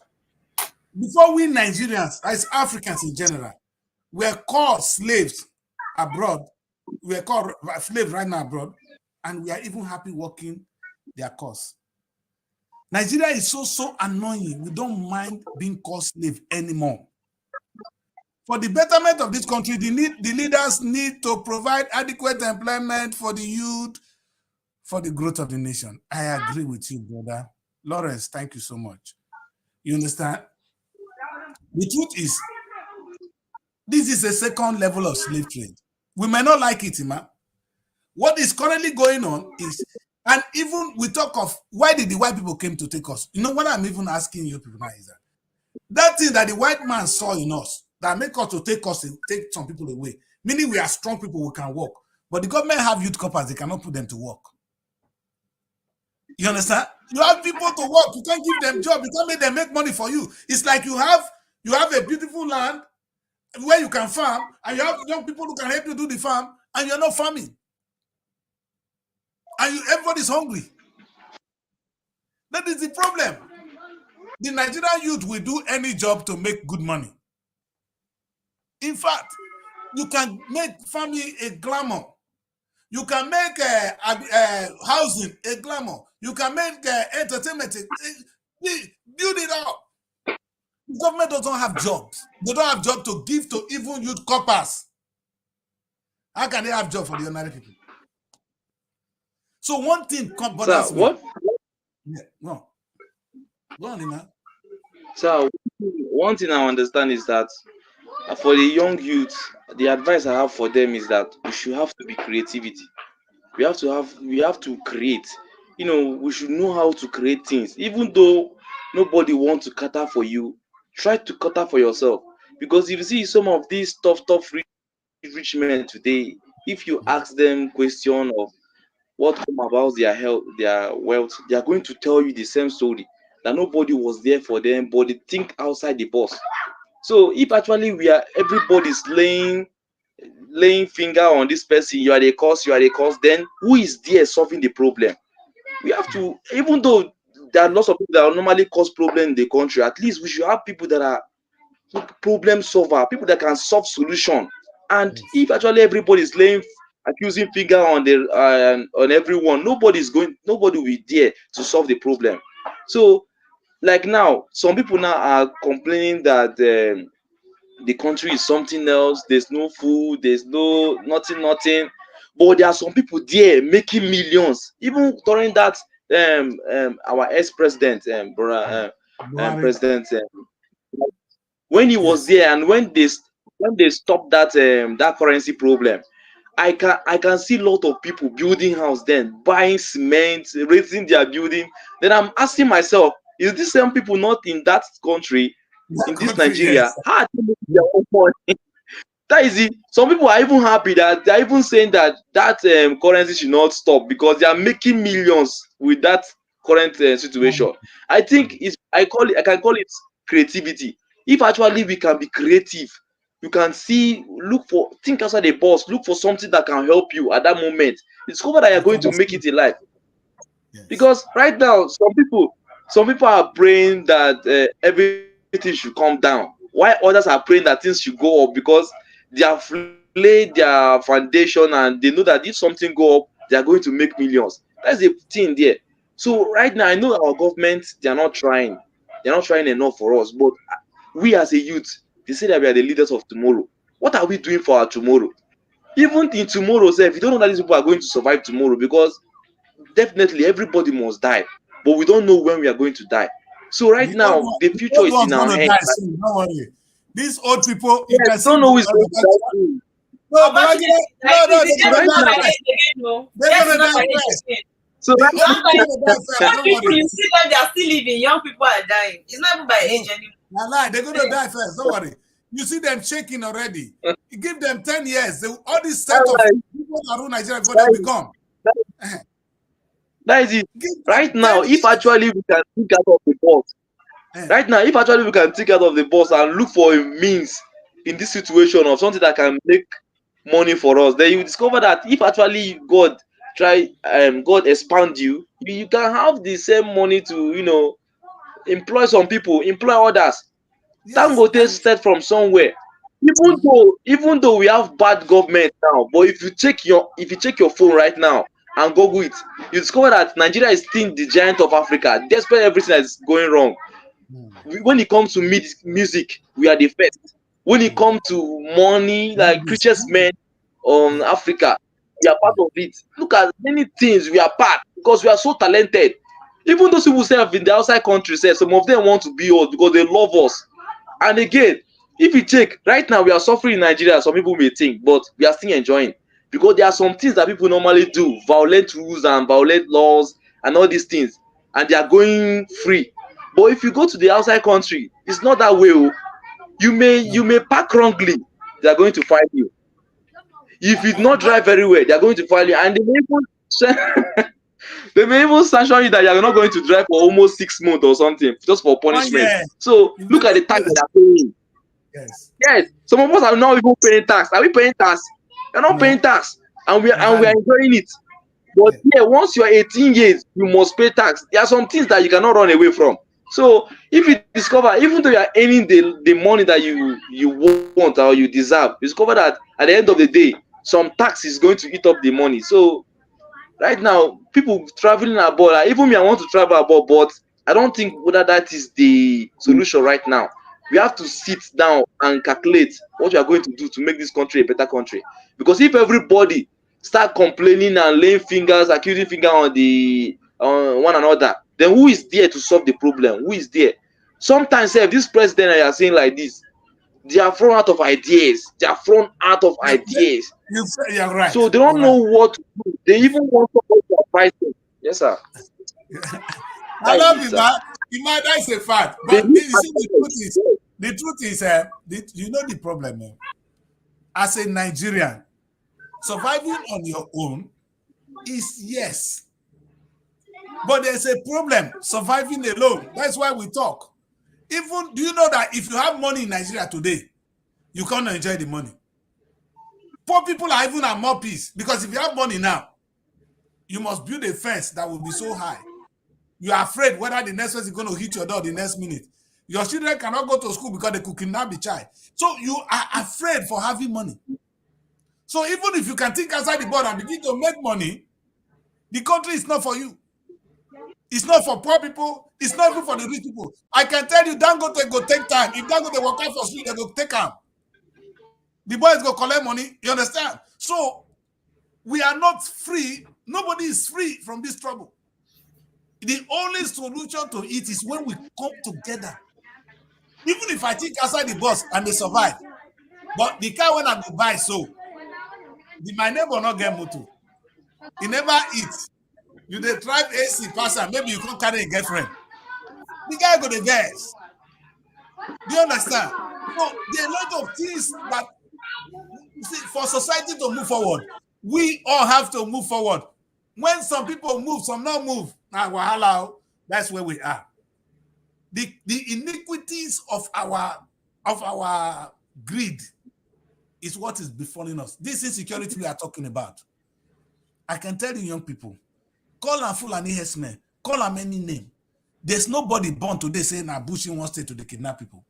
Before we Nigerians, as Africans in general, were called slaves abroad, we are called slaves right now abroad, and we are even happy working their cause. Nigeria is so annoying. We don't mind being called slave anymore. For the betterment of this country, the leaders need to provide adequate employment for the youth, for the growth of the nation. I agree with you, brother. Lawrence, thank you so much. You understand? The truth is, this is a second level of slave trade. We may not like it, Ima. What is currently going on is, and even we talk of why did the white people came to take us? You know what I'm even asking you people now is that thing that the white man saw in us that make us to take us and take some people away, meaning we are strong people, we can work. But the government have youth corpers, they cannot put them to work. You understand? You have people to work, you can't give them job, you can't make them make money for you. It's like you have a beautiful land where you can farm, and you have young people who can help you do the farm, and you're not farming. And everybody's hungry. That is the problem. The Nigerian youth will do any job to make good money. In fact, you can make farming a glamour. You can make housing a glamour. You can make entertainment. Build it up. The government doesn't have jobs. They don't have jobs to give to even youth corpers. How can they have jobs for the ordinary people? So one thing bothers me. What? Yeah, no. Go on, man. So one thing I understand is that for the young youth, the advice I have for them is that we should have to be creativity. We have to create. You know, we should know how to create things. Even though nobody wants to cater for you, try to cater for yourself. Because if you see some of these tough rich men today, if you ask them question of what come about their health, their wealth, they are going to tell you the same story, that nobody was there for them, but they think outside the box. So if actually everybody's laying finger on this person, you are the cause, then who is there solving the problem? We have to, even though there are lots of people that normally cause problem in the country, at least we should have people that are problem solver, people that can solve solution. And if actually everybody is laying accusing finger on everyone, nobody will be there to solve the problem. So like now, some people now are complaining that the country is something else, there's no food, there's nothing. But there are some people there making millions, even during that our ex-president president when he was there, and when they stopped that currency problem, I can see a lot of people building house, then buying cement, raising their building. Then I'm asking myself, is this same people not in that country, in this Nigeria? Yes. How are they making their own money? That is it. Some people are even happy that they're even saying that currency should not stop because they are making millions with that current situation. I think I can call it creativity. If actually we can be creative, you can think outside the box, look for something that can help you at that moment. Discover that you're going to make it in life. Yes. Because right now, some people are praying that everything should come down, while others are praying that things should go up because they have laid their foundation and they know that if something go up, they are going to make millions. That's the thing there. So right now, I know our government, they are not trying enough for us. But we as a youth, they say that we are the leaders of tomorrow. What are we doing for our tomorrow? Even in tomorrow, if you don't know that these people are going to survive tomorrow, because definitely everybody must die, but we don't know when we are going to die. So right now, the future is in our hands. Soon, don't worry. These old people, you Yes, can see don't know who is going to die soon. no, they're right gonna now- die first. They're gonna die first. So right The old people gonna die first. Don't People, worry. you see them, they are still living. Young people are dying. It's not even by age anymore. Nah, they're gonna die first. Don't worry. You see them shaking already. You give them 10 years. All this set of people that rule Nigeria before they'll be gone. that is it. Give them Right now, 10 if years. actually we can think out of the box, Right now, if actually we can take out of the box and look for a means in this situation of something that can make money for us, then you discover that if actually God expand you, you can have the same money to employ some people, employ others. Yes. Dangote start from somewhere. Even though we have bad government now, but if you check your phone right now and Google it, you discover that Nigeria is still the giant of Africa, despite everything that is going wrong. When it comes to music, we are the first. When it comes to money, like richest men on Africa, we are part of it. Look at many things we are part because we are so talented. Even those people say in the outside country, say some of them want to be us because they love us. And again, if you check right now, we are suffering in Nigeria. Some people may think, but we are still enjoying because there are some things that people normally do, violate rules and violate laws and all these things, and they are going free. But if you go to the outside country, it's not that way. You may park wrongly, they are going to fine you. If you not drive very well, they are going to fine you, and they may even sanction you that you are not going to drive for almost 6 months or something just for punishment. So look at the tax they are paying. Yes. Yes, some of us are not even paying tax. Are we paying tax? You're not paying tax, and we are enjoying it. But yeah, once you are 18 years, you must pay tax. There are some things that you cannot run away from. So if you discover, even though you are earning the money that you want or you deserve, you discover that at the end of the day, some tax is going to eat up the money. So right now, people traveling abroad, even me, I want to travel abroad, but I don't think whether that is the solution right now. We have to sit down and calculate what we are going to do to make this country a better country. Because if everybody start complaining and laying fingers, accusing finger on one another, then who is there to solve the problem? Who is there? Sometimes, if this president that you are saying like this, they are thrown out of ideas. They are thrown out of ideas. You're right. So they don't know what to do. They even want somebody to advise them. Yes, sir. I love you, man. That's a fact. But you see, the truth is, you know the problem. As a Nigerian, surviving on your own is yes. But there's a problem surviving alone. That's why we talk. Even, do you know that if you have money in Nigeria today, you can't enjoy the money? Poor people are even at more peace because if you have money now, you must build a fence that will be so high. You are afraid whether the next person is going to hit your door the next minute. Your children cannot go to school because they could kidnap the child. So you are afraid for having money. So even if you can think outside the board and begin to make money, the country is not for you. It's not for poor people. It's not even for the rich people. I can tell you, Dangote go take time. If Dangote work out for free, they go take time. The boys go collect money. You understand? So we are not free. Nobody is free from this trouble. The only solution to it is when we come together. Even if I think outside the box, I may survive. But the car when I go buy, so my neighbor not get motor. He never eats. You dey drive AC pass am, maybe you can't carry a girlfriend. The guy go the gas. Do you understand? So there are a lot of things that for society to move forward, we all have to move forward. When some people move, some not move. Now, wahala, that's where we are. The iniquities of our greed is what is befalling us. This insecurity we are talking about. I can tell you, young people, call them Fulani herdsmen, call them any name. There's nobody born today saying that Bush in one state to kidnap people.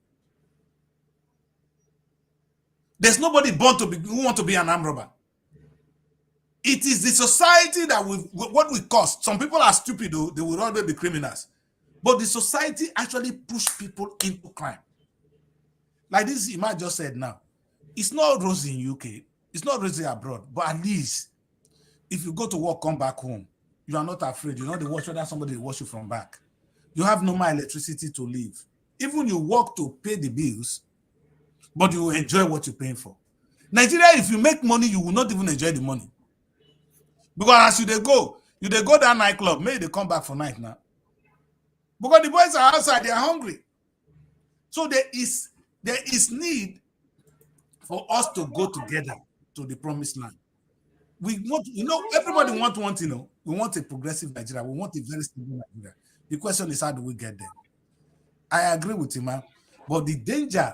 There's nobody born who want to be an armed robber. It is the society that what we cost. Some people are stupid, though, they will always be criminals. But the society actually push people into crime. Like this Imad just said now. It's not rosy in UK. It's not rosy abroad. But at least, if you go to work, come back home, you are not afraid. You're not the watch whether somebody will watch you from back. You have normal electricity to live. Even you work to pay the bills, but you will enjoy what you're paying for. Nigeria, if you make money, you will not even enjoy the money. Because as you go that nightclub, maybe they come back for night now. Because the boys are outside, they are hungry. So there is need for us to go together to the promised land. We want, everybody want, we want a progressive Nigeria. We want a very stable Nigeria. The question is, how do we get there? I agree with him, man. But the danger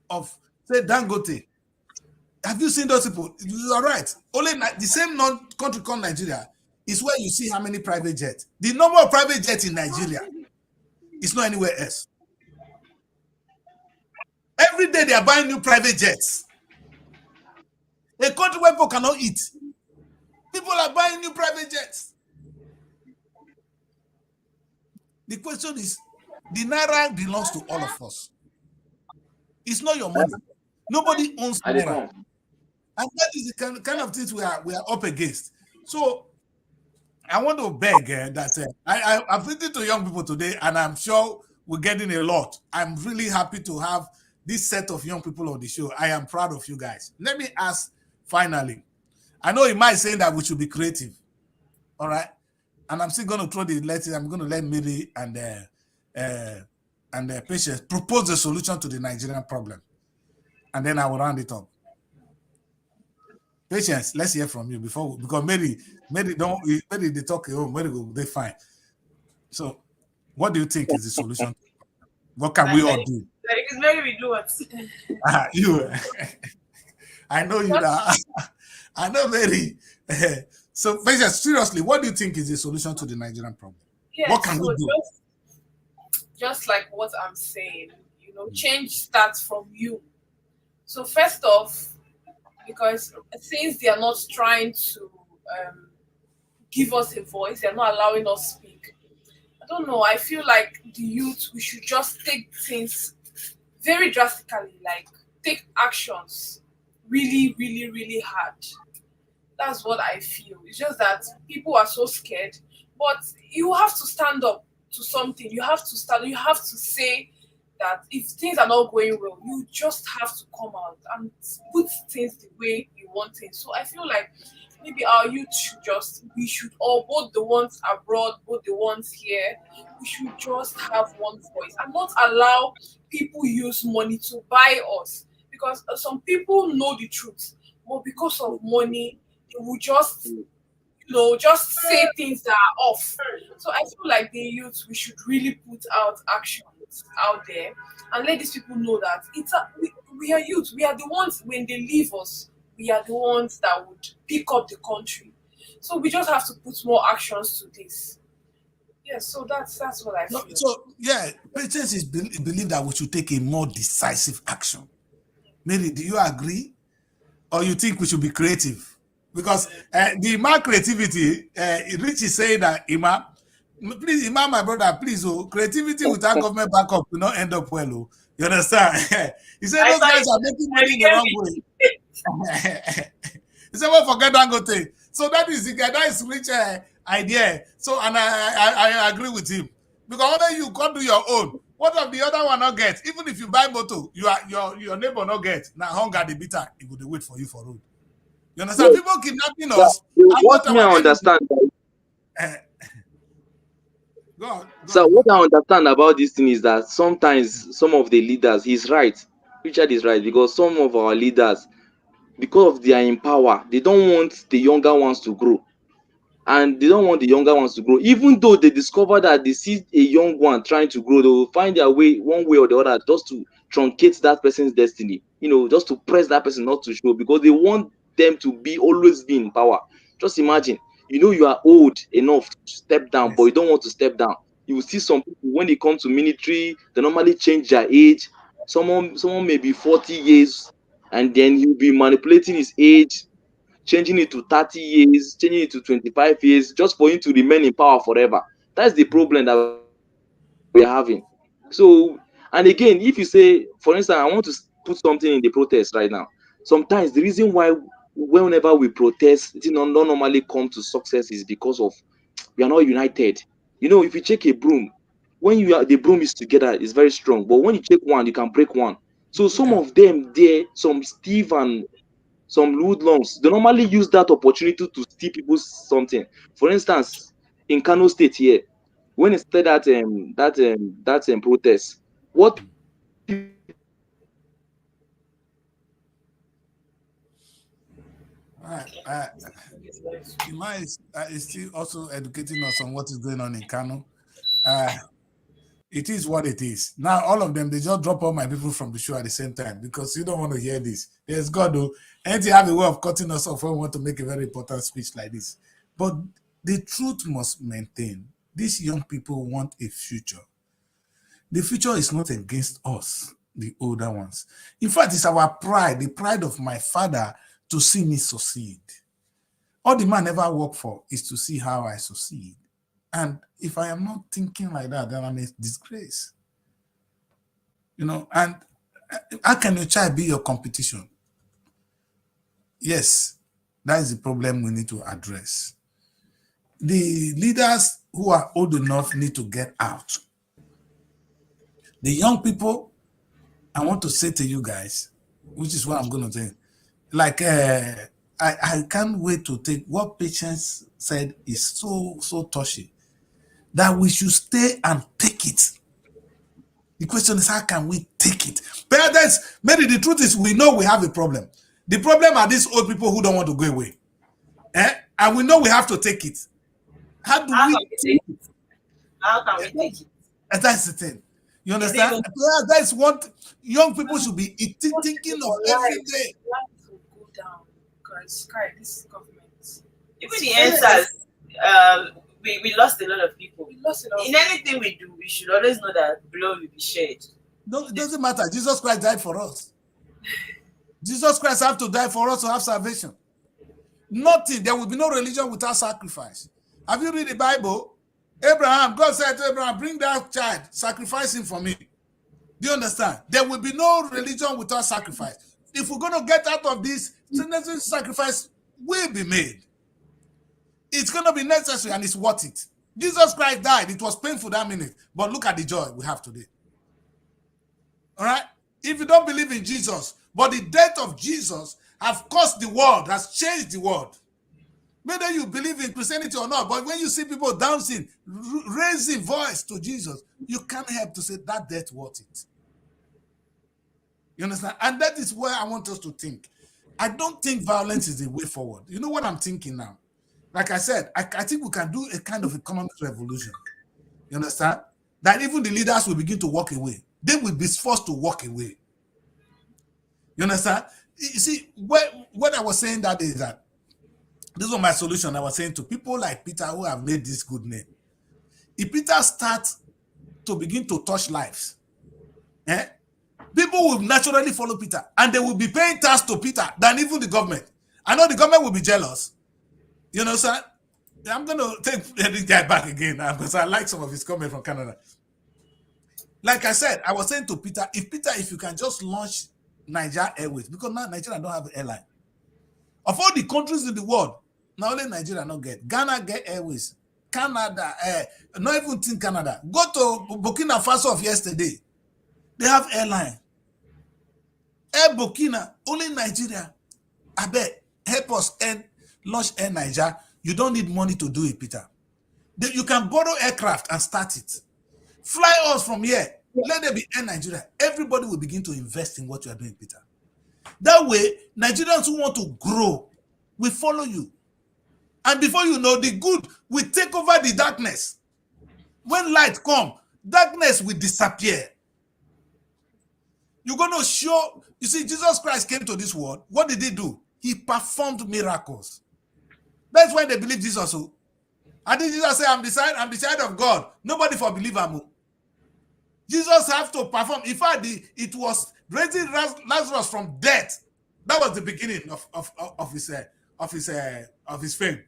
of, say, Dangote, have you seen those people? You are right. Only the same country called Nigeria is where you see how many private jets. The number of private jets in Nigeria is not anywhere else. Every day they are buying new private jets. A country where people cannot eat, people are buying new private jets. The question is, the naira belongs to all of us. It's not your money. Nobody owns I dey naira, come. and that is the kind of things we are up against. So I want to beg that I've written to young people today, and I'm sure we're getting a lot. I'm really happy to have this set of young people on the show. I am proud of you guys. Let me ask finally. I know you might say that we should be creative, all right? And I'm still going to throw the letter. I'm going to let Mary and Patience propose the solution to the Nigerian problem, and then I will round it up. Patience, let's hear from you because Mary they talk. Oh, Mary go, they fine. So, what do you think is the solution? What can we all do? It's very we do what? You, I know you. I know Mary. So, Patience, seriously, what do you think is the solution to the Nigerian problem? Yeah, What can so we do? just like what I'm saying, change starts from you. So first off, because since they are not trying to give us a voice, they're not allowing us speak. I don't know. I feel like the youth, we should just take things very drastically, like take actions really, really, really hard. That's what I feel. It's just that people are so scared, but you have to stand up to something. You have to stand. You have to say that if things are not going well, you just have to come out and put things the way you want things. So I feel like maybe our youth we should all, both the ones abroad, both the ones here, we should just have one voice and not allow people use money to buy us, because some people know the truth, but because of money they will just say things that are off. So I feel like the youth, we should really put out actions out there and let these people know that we are youth. We are the ones, when they leave us, we are the ones that would pick up the country. So we just have to put more actions to this. Yeah, so that's what I feel. So yeah, Patience is believe that we should take a more decisive action. Mary, do you agree, or you think we should be creative? Because the Ima creativity, Rich is saying that Ima, please, Ima, my brother, please, creativity without government backup will not end up well. Oh, you understand? He said those guys are making money in the wrong way. He said, well, forget Dangote. So that is Rich idea. So, and I agree with him. Because only you can't do your own. What of the other one not get? Even if you buy motor, your neighbor not get. Now hunger the bitter, it will wait for you for road. You understand? Yes. People kidnapping us. What me I understand. So what I understand about this thing is that sometimes some of the leaders, he's right. Richard is right, because some of our leaders, because they are in power, they don't want the younger ones to grow. And they don't want the younger ones to grow. Even though they discover that they see a young one trying to grow, they will find their way one way or the other just to truncate that person's destiny. Just to press that person not to show, because they want them to always be in power. Just imagine, you are old enough to step down, but you don't want to step down. You will see some people, when they come to military, they normally change their age. Someone may be 40 years, and then he'll be manipulating his age, changing it to 30 years, changing it to 25 years, just for him to remain in power forever. That's the problem that we're having. So, and again, if you say, for instance, I want to put something in the protest right now. Sometimes the reason why, whenever we protest, it don't normally come to success is because of we are not united. If you check a broom, when the broom is together, it's very strong. But when you check one, you can break one. So some of them there, some Steve and some hoodlums, they normally use that opportunity to steal people's something. For instance, in Kano State here, when it started that protest, what Ima is still also educating us on what is going on in Kano. it is what it is. Now, all of them, they just drop all my people from the show at the same time because you don't want to hear this. There's God, though. And they have a way of cutting us off when we want to make a very important speech like this. But the truth must maintain. These young people want a future. The future is not against us, the older ones. In fact, it's our pride, the pride of my father to see me succeed. All the man ever worked for is to see how I succeed. And if I am not thinking like that, then I'm a disgrace. You know, and how can your child be your competition? Yes, that is the problem we need to address. The leaders who are old enough need to get out. The young people, I want to say to you guys, which is what I'm going to say, like, I can't wait to take what Patience said is so touchy, that we should stay and take it. The question is, how can we take it? But maybe the truth is, we know we have a problem. The problem are these old people who don't want to go away. And we know we have to take it. How can we take it? How can we take it? And that's the thing. You understand? That's what young people should be thinking of every day. Life will go down because this government. Even the answers, we lost a lot of people. We lost a lot. In anything we do, we should always know that blood will be shared. No, it doesn't matter. Jesus Christ died for us. Jesus Christ have to die for us to have salvation. Nothing. There will be no religion without sacrifice. Have you read the Bible? Abraham, God said to Abraham, bring that child, sacrifice him for me. Do you understand? There will be no religion without sacrifice. If we're going to get out of this, sacrifice will be made. It's going to be necessary and it's worth it. Jesus Christ died. It was painful that minute. But look at the joy we have today. All right? If you don't believe in Jesus, but the death of Jesus has caused the world, has changed the world. Whether you believe in Christianity or not, but when you see people dancing, raising voice to Jesus, you can't help to say that death worth it. You understand? And that is where I want us to think. I don't think violence is the way forward. You know what I'm thinking now? Like I said, I think we can do a kind of economic revolution. You understand? That even the leaders will begin to walk away. They will be forced to walk away. You understand? You see, what I was saying that is that this was my solution. I was saying to people like Peter who have made this good name. If Peter starts to begin to touch lives, people will naturally follow Peter and they will be paying tax to Peter than even the government. I know the government will be jealous. You know, sir? I'm going to take this guy back again because I like some of his comments from Canada. Like I said, I was saying to Peter, if you can just launch Nigeria Airways, because now Nigeria don't have an airline. Of all the countries in the world, not only Nigeria not get. Ghana get Airways. Canada, not even think Canada. Go to Burkina Faso of yesterday. They have airline. Air Burkina, only Nigeria. I bet, help us launch Air Nigeria. You don't need money to do it, Peter. You can borrow aircraft and start it. Fly us from here. Let there be Air Nigeria. Everybody will begin to invest in what you are doing, Peter. That way, Nigerians who want to grow will follow you. And before you know, the good will take over the darkness. When light comes, darkness will disappear. You're going to show, you see, Jesus Christ came to this world. What did he do? He performed miracles. That's why they believe Jesus. And then Jesus said, I'm the child of God. Nobody for believe him. Jesus have to perform. In fact, it was raising Lazarus from death. That was the beginning of his fame.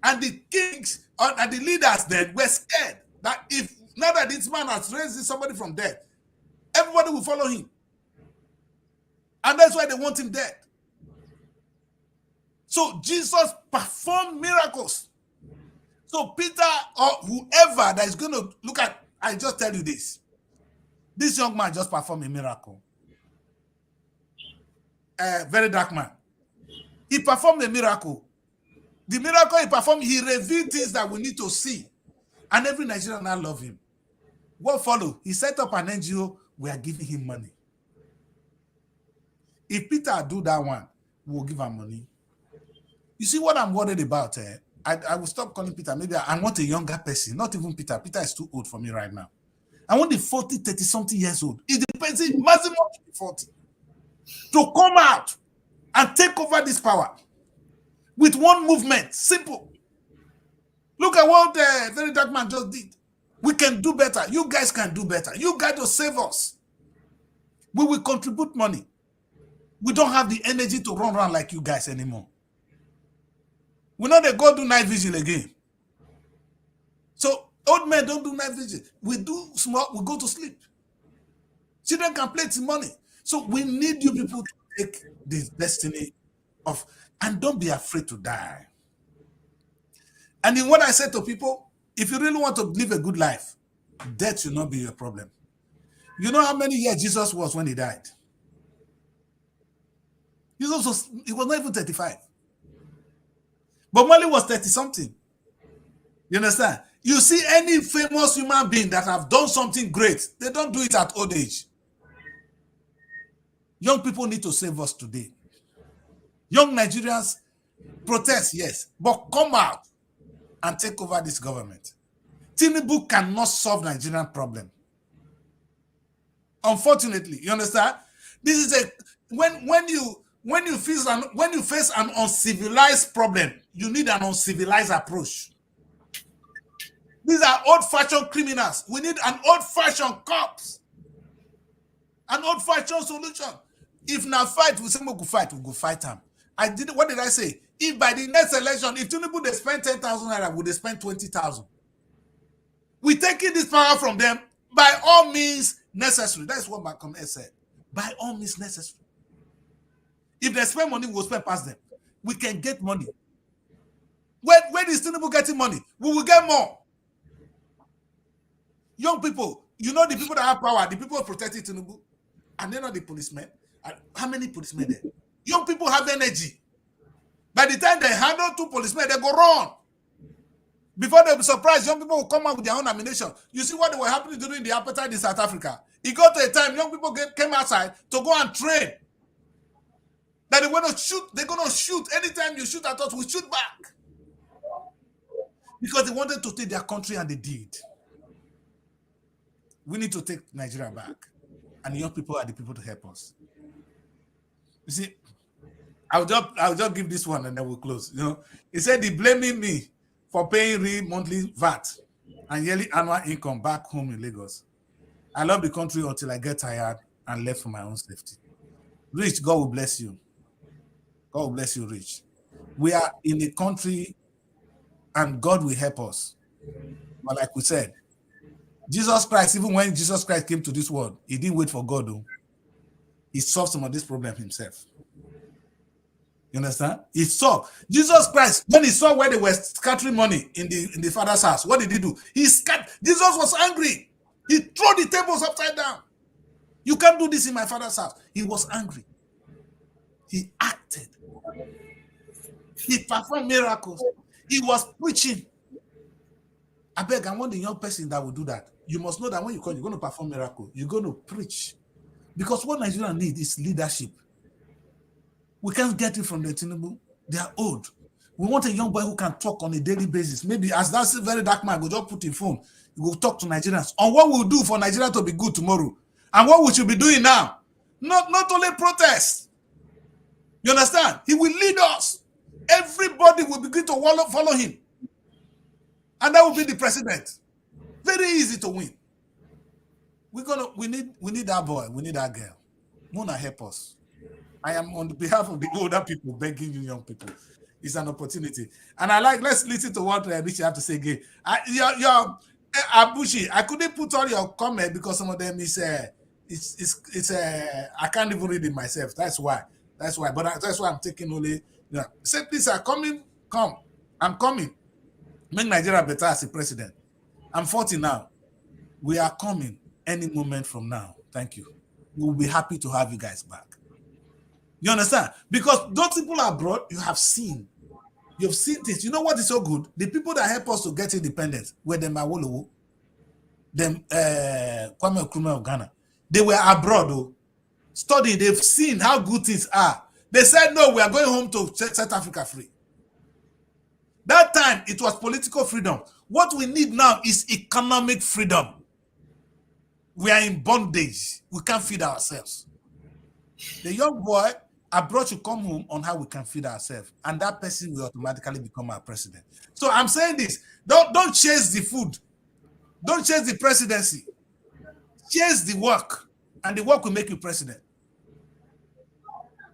And the kings and the leaders then were scared that if now that this man has raised somebody from death, everybody will follow him. And that's why they want him dead. So Jesus performed miracles. So Peter or whoever that is going to look at, I just tell you this. This young man just performed a miracle. Very dark man. He performed a miracle. The miracle he performed, he revealed things that we need to see. And every Nigerian now love him. What followed? He set up an NGO. We are giving him money. If Peter do that one, we'll give him money. You see what I'm worried about? I will stop calling Peter. Maybe I want a younger person. Not even Peter. Peter is too old for me right now. I want the 40, 30-something years old. It depends, maximum 40. To come out and take over this power with one movement. Simple. Look at what the Very Dark Man just did. We can do better. You guys can do better. You guys will save us. We will contribute money. We don't have the energy to run around like you guys anymore. We know they go do night vigil again. So old men don't do night vigil. We do small, we go to sleep. Children can play till money. So we need you people to take this destiny of, and don't be afraid to die. And in what I said to people, if you really want to live a good life, death should not be your problem. You know how many years Jesus was when he died? He was not even 35. But Molly was 30-something. You understand? You see any famous human being that have done something great, they don't do it at old age. Young people need to save us today. Young Nigerians protest, yes, but come out and take over this government. Tinubu cannot solve Nigerian problem. Unfortunately, you understand? This is a when you face an uncivilized problem, you need an uncivilized approach. These are old-fashioned criminals. We need an old-fashioned cops. An old-fashioned solution. If now fight, we say we go fight them. What did I say? If by the next election, if Tinubu they spend 10,000 naira, would they spend 20,000? We taking this power from them by all means necessary. That's what Malcolm X said. By all means necessary. If they spend money, we'll spend past them. We can get money. When is Tinubu getting money? We will get more. Young people, you know the people that have power, the people protecting Tinubu, and they're not the policemen. How many policemen there? Young people have energy. By the time they handle 2 policemen, they go run. Before they'll be surprised, young people will come out with their own ammunition. You see what they were happening during the apartheid in South Africa? It got to a time young people came outside to go and train. That they're going to shoot. Anytime you shoot at us, we shoot back. Because they wanted to take their country and they did. We need to take Nigeria back. And young people are the people to help us. You see, I'll just give this one and then we'll close. You know, he said he blaming me for paying real monthly VAT and yearly annual income back home in Lagos. I love the country until I get tired and left for my own safety. Rich, God will bless you. God will bless you, Rich. We are in a country and God will help us. But like we said, Jesus Christ, even when Jesus Christ came to this world, he didn't wait for God, though. He solved some of this problem himself. You understand? He saw Jesus Christ when he saw where they were scattering money in the Father's house. What did he do? Jesus was angry. He threw the tables upside down. You can't do this in my Father's house. He was angry. He acted. He performed miracles. He was preaching. I beg, I want the young person that will do that. You must know that when you're going to perform miracles, you're going to preach. Because what Nigeria needs is leadership. We can't get it from the Tinubu. They are old. We want a young boy who can talk on a daily basis. Maybe as that's a very dark man, go just put in phone. He will talk to Nigerians on what we'll do for Nigeria to be good tomorrow. And what we should be doing now. Not only protest. You understand? He will lead us. Everybody will begin to follow him. And that will be the president. Very easy to win. We need that boy. We need that girl. Mona, help us. I am on behalf of the older people begging you young people. It's an opportunity. And let's listen to what Richie had to say again. Abushi, I couldn't put all your comment because some of them is I can't even read it myself. That's why. But that's why I'm taking only. Say, please, come. I'm coming. Make Nigeria better as a president. I'm 40 now. We are coming any moment from now. Thank you. We'll be happy to have you guys back. You understand? Because those people abroad, you have seen. You've seen this. You know what is so good? The people that help us to get independence were them Awolowo, them Kwame Nkrumah of Ghana. They were abroad, though, studying. They've seen how good things are. They said, no, we are going home to set Africa free. That time, it was political freedom. What we need now is economic freedom. We are in bondage. We can't feed ourselves. The young boy abroad should come home on how we can feed ourselves, and that person will automatically become our president. So I'm saying this: don't chase the food, don't chase the presidency, chase the work, and the work will make you president.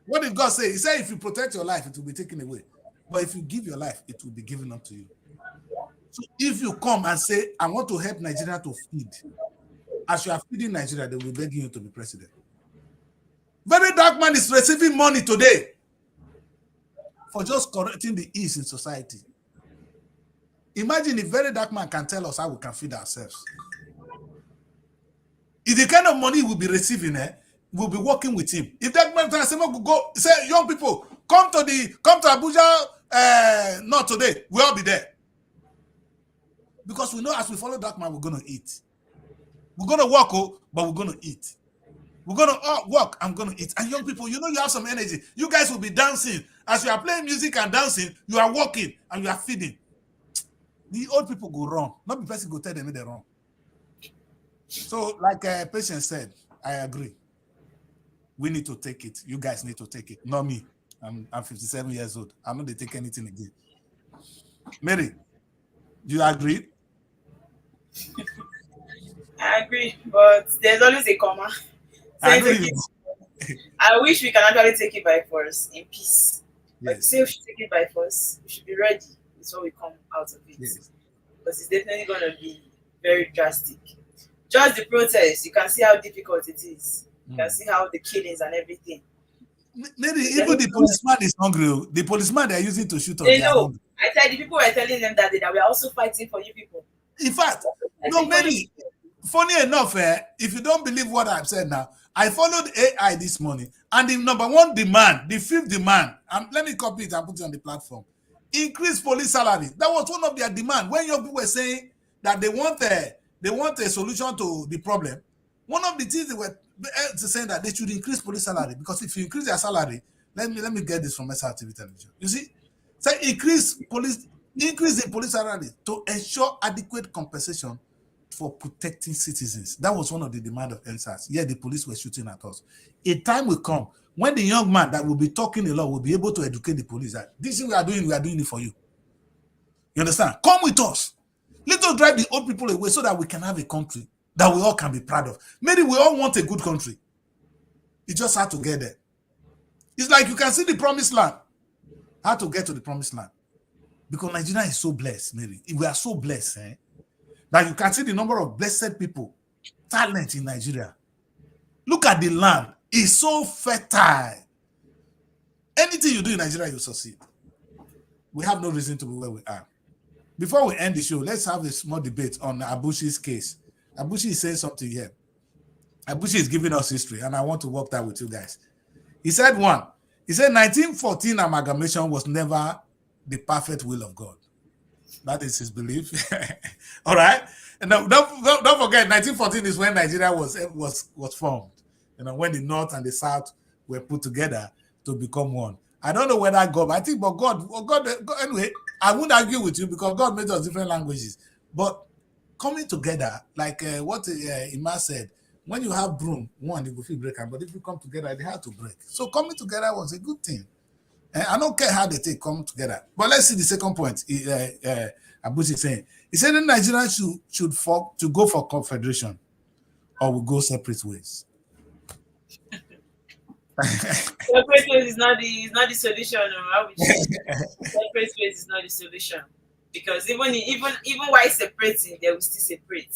What did God say? He said, if you protect your life, it will be taken away. But if you give your life, it will be given up to you. So if you come and say, I want to help Nigeria to feed, as you are feeding Nigeria, they will be begging you to be president. Very dark man is receiving money today for just correcting the ills in society. Imagine if very dark man can tell us how we can feed ourselves. If the kind of money we'll be receiving, we'll be working with him. If that man go say, young people, come to Abuja, not today, we'll all be there. Because we know as we follow that man, we're going to eat. We're going to work, but we're going to eat. We're going to work, I'm going to eat. And young people, you know you have some energy. You guys will be dancing. As you are playing music and dancing, you are working and you are feeding. The old people go wrong. Not the person go tell them they're wrong. So, like Patient said, I agree. We need to take it. You guys need to take it. Not me. I'm 57 years old. I'm not going to take anything again. Mary, do you agree? I agree, but there's always a comma. I wish we can actually take it by force in peace. Yes. But say we should take it by force, we should be ready before we come out of it. Yes. Because it's definitely going to be very drastic. Just the protest, you can see how difficult it is. You can see how the killings and everything. Maybe even the policeman is hungry. The policeman they're using to shoot on. They know. I said the people were telling them that we are also fighting for you people. In fact, no, Mary, funny enough, if you don't believe what I've said now, I followed AI this morning, and the number one demand, the fifth demand, let me copy it and put it on the platform. Increase police salary. That was one of their demands. When young people were saying that they want a solution to the problem, one of the things they were saying that they should increase police salary, because if you increase their salary, let me get this from Srtv television. You see, say increase the police salary to ensure adequate compensation for protecting citizens. That was one of the demands of NSAS. Yeah, the police were shooting at us. A time will come when the young man that will be talking a lot will be able to educate the police that this thing we are doing it for you. You understand? Come with us. Let us drive the old people away so that we can have a country that we all can be proud of. Maybe we all want a good country. You just have to get there. It's like you can see the promised land. How to get to the promised land. Because Nigeria is so blessed, Mary. We are so blessed, that you can see the number of blessed people, talent in Nigeria. Look at the land. It's so fertile. Anything you do in Nigeria, you succeed. We have no reason to be where we are. Before we end the show, let's have a small debate on Abushi's case. Abushi is saying something here. Abushi is giving us history, and I want to work that with you guys. He said 1914 amalgamation was never the perfect will of God. That is his belief. All right. And don't forget, 1914 is when Nigeria was formed. You know, when the North and the South were put together to become one. I don't know whether God, I think, but God, anyway, I wouldn't argue with you because God made us different languages. But coming together, like what Ima said, when you have broom, one, you will feel breaking, but if you come together, they have to break. So coming together was a good thing. And I don't care how they come together. But let's see the second point. Abushi is saying, he said that Nigeria should go for confederation, or we go separate ways. Separate ways is not the solution. Separate ways is not the solution, because even while separating, they will still separate.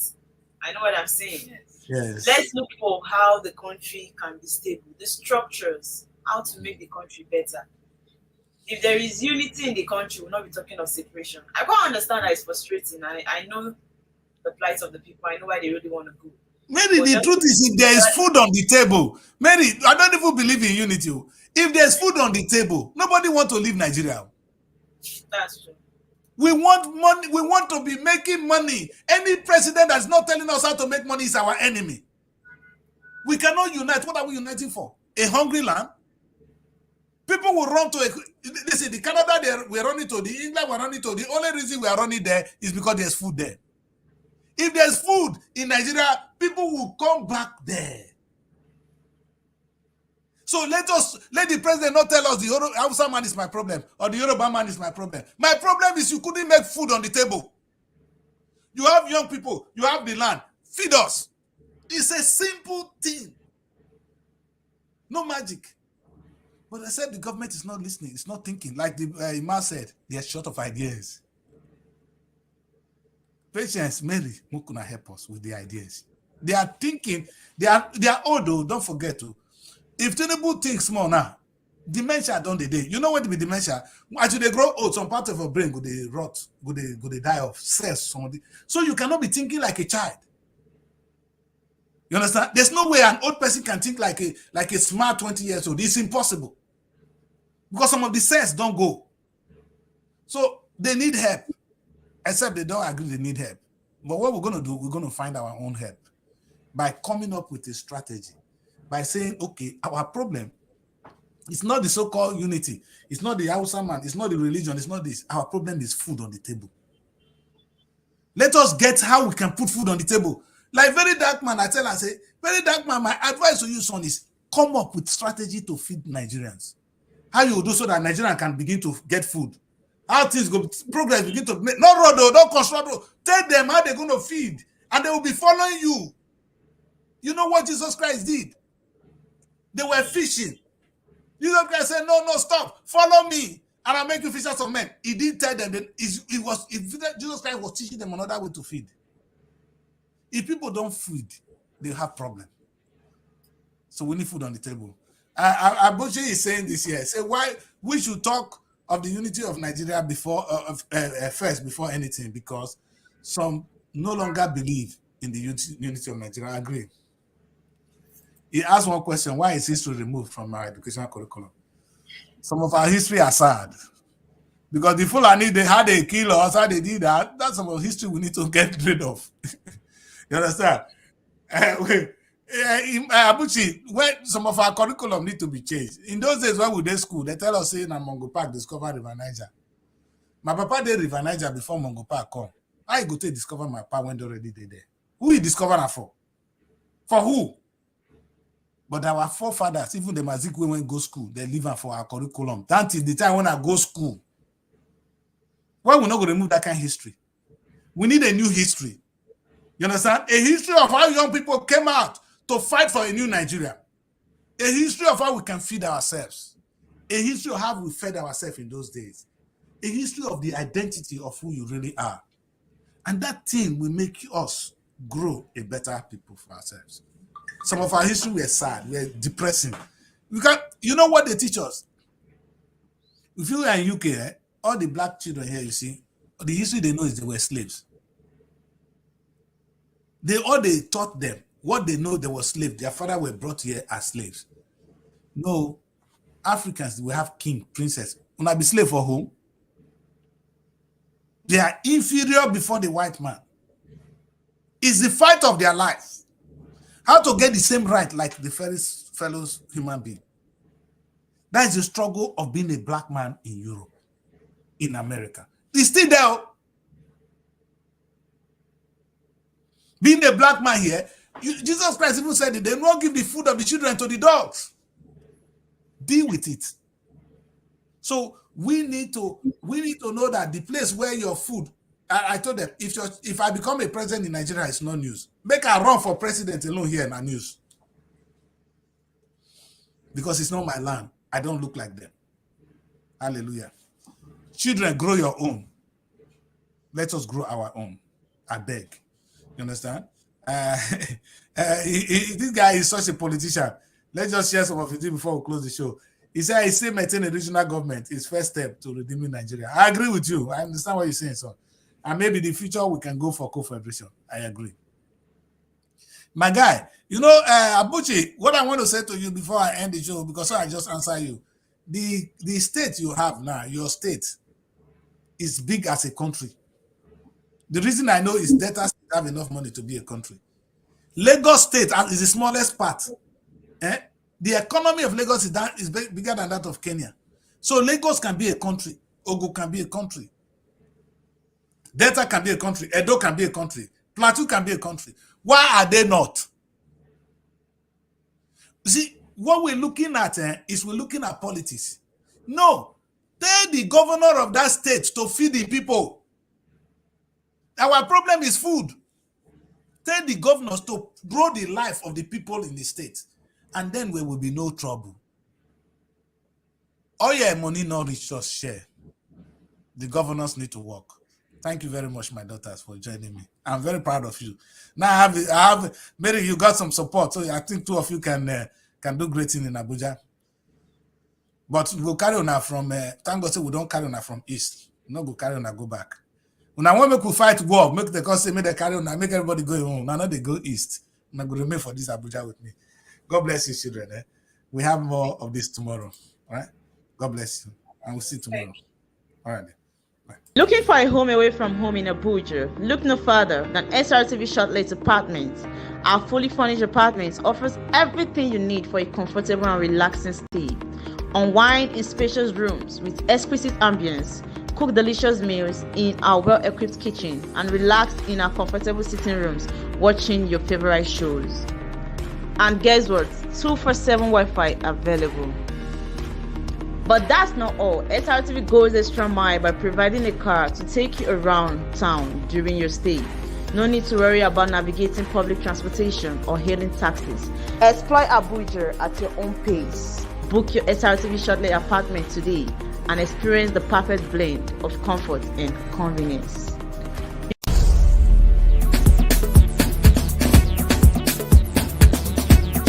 I know what I'm saying. Yes. Let's look for how the country can be stable, the structures, how to make the country better. If there is unity in the country, we'll not be talking of separation. I can't understand that it's frustrating. I know the plight of the people. I know why they really want to go. Maybe the truth is, if there is food on the table, Mary, I don't even believe in unity. If there's food on the table, nobody wants to leave Nigeria. That's true. We want money. We want to be making money. Any president that's not telling us how to make money is our enemy. We cannot unite. What are we uniting for? A hungry land? People will run to they say the Canada we're running to, the England we're running to. The only reason we are running there is because there's food there. If there's food in Nigeria, people will come back there. So let the president not tell us the Hausa man is my problem or the Yoruba man is my problem. My problem is you couldn't make food on the table. You have young people, you have the land, feed us. It's a simple thing. No magic. But I said the government is not listening, it's not thinking. Like the Imam said, they are short of ideas. Patience, Mary, who can help us with the ideas? They are thinking, they are old though, don't forget to. If Tinubu thinks more now, dementia done the day. You know what be dementia? As they grow old, some part of your brain go they rot, go they die of cells. So you cannot be thinking like a child. You understand? There's no way an old person can think like a smart 20 years old. It's impossible. Because some of the cells don't go. So they need help. Except they don't agree they need help. But what we're going to do, we're going to find our own help by coming up with a strategy. By saying, okay, our problem is not the so-called unity. It's not the Hausa man. It's not the religion. It's not this. Our problem is food on the table. Let us get how we can put food on the table. Like very dark man, I tell and say, very dark man, my advice to you, son, is come up with strategy to feed Nigerians. How you do so that Nigerians can begin to get food. How things go, progress begin to make. No road, though, don't construct road. Tell them how they're going to feed. And they will be following you. You know what Jesus Christ did? They were fishing. Jesus Christ said, no, stop. Follow me. And I'll make you fishers of men. He didn't tell them that Jesus Christ was teaching them another way to feed. If people don't feed, they have problem. So we need food on the table. Abuchi is saying this here. Say why we should talk of the unity of Nigeria before first before anything, because some no longer believe in the unity of Nigeria. I agree. He asked one question: why is history removed from our educational curriculum? Some of our history are sad because the Fulani, how they kill us, how they did that. That's some of history we need to get rid of. You understand? Abuchi, when some of our curriculum need to be changed. In those days when we did school, they tell us saying that Mongo Park discovered River Niger. My papa did River Niger before Mongo Park come. I go to discover my papa when they already did there. Who he discovered that for? For who? But our forefathers, even the Mazikwe when go school, they live for our curriculum. That is the time when I go school. Why we not going to remove that kind of history? We need a new history. You understand? A history of how young people came out to fight for a new Nigeria. A history of how we can feed ourselves. A history of how we fed ourselves in those days. A history of the identity of who you really are. And that thing will make us grow a better people for ourselves. Some of our history were sad, were depressing. You know what they teach us? If you are in UK, all the black children here, you see, the history they know is they were slaves. They taught them what they know they were slaves. Their father were brought here as slaves. No, Africans will have king, princess. When I be slave for whom? They are inferior before the white man. It's the fight of their life. How to get the same right like the fellows human being. That is the struggle of being a black man in Europe, in America. It's still there. Being a black man here, Jesus Christ even said it, they will not give the food of the children to the dogs. Deal with it. So we need to know that the place where your food, I told them, if I become a president in Nigeria, it's no news. Make a run for president alone here in the news. Because it's not my land. I don't look like them. Hallelujah. Children, grow your own. Let us grow our own. I beg. You understand? This guy is such a politician. Let's just share some of it before we close the show. He said, he said maintain a regional government is first step to redeeming Nigeria. I agree with you. I understand what you're saying, son. And maybe in the future we can go for co-federation. I agree. My guy, you know, Abuchi, what I want to say to you before I end the show, because I just answer you. The state you have now, your state, is big as a country. The reason I know is Delta State have enough money to be a country. Lagos State is the smallest part. The economy of Lagos is bigger than that of Kenya. So Lagos can be a country. Ogun can be a country. Delta can be a country. Edo can be a country. Plateau can be a country. Why are they not? See, what we're looking at is we're looking at politics. No, tell the governor of that state to feed the people. Our problem is food. Tell the governors to grow the life of the people in the state, and then there will be no trouble. All your money not reach us share. The governors need to work. Thank you very much, my daughters, for joining me. I'm very proud of you. Now I have Mary, you got some support, so I think two of you can do great thing in Abuja. But we'll carry on from thank God say we don't carry on from east. No go carry on go back. When I want to fight war, make the cause make the carry on, make everybody go home. Now they go east. I'm going to remain for this Abuja with me. God bless you, children. We have more of this tomorrow. All right. God bless you. And we'll see you tomorrow. All right. Bye. Looking for a home away from home in Abuja? Look no further than Srtv Shortlet Apartments. Our fully furnished apartments offers everything you need for a comfortable and relaxing stay. Unwind in spacious rooms with exquisite ambience. Cook delicious meals in our well-equipped kitchen and relax in our comfortable sitting rooms watching your favorite shows. And guess what? 247 Wi-Fi available. But that's not all. Srtv goes extra mile by providing a car to take you around town during your stay. No need to worry about navigating public transportation or hailing taxis. Explore Abuja at your own pace. Book your Srtv Shortlet apartment today and experience the perfect blend of comfort and convenience.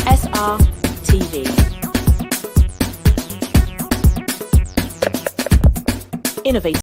Srtv. Innovative.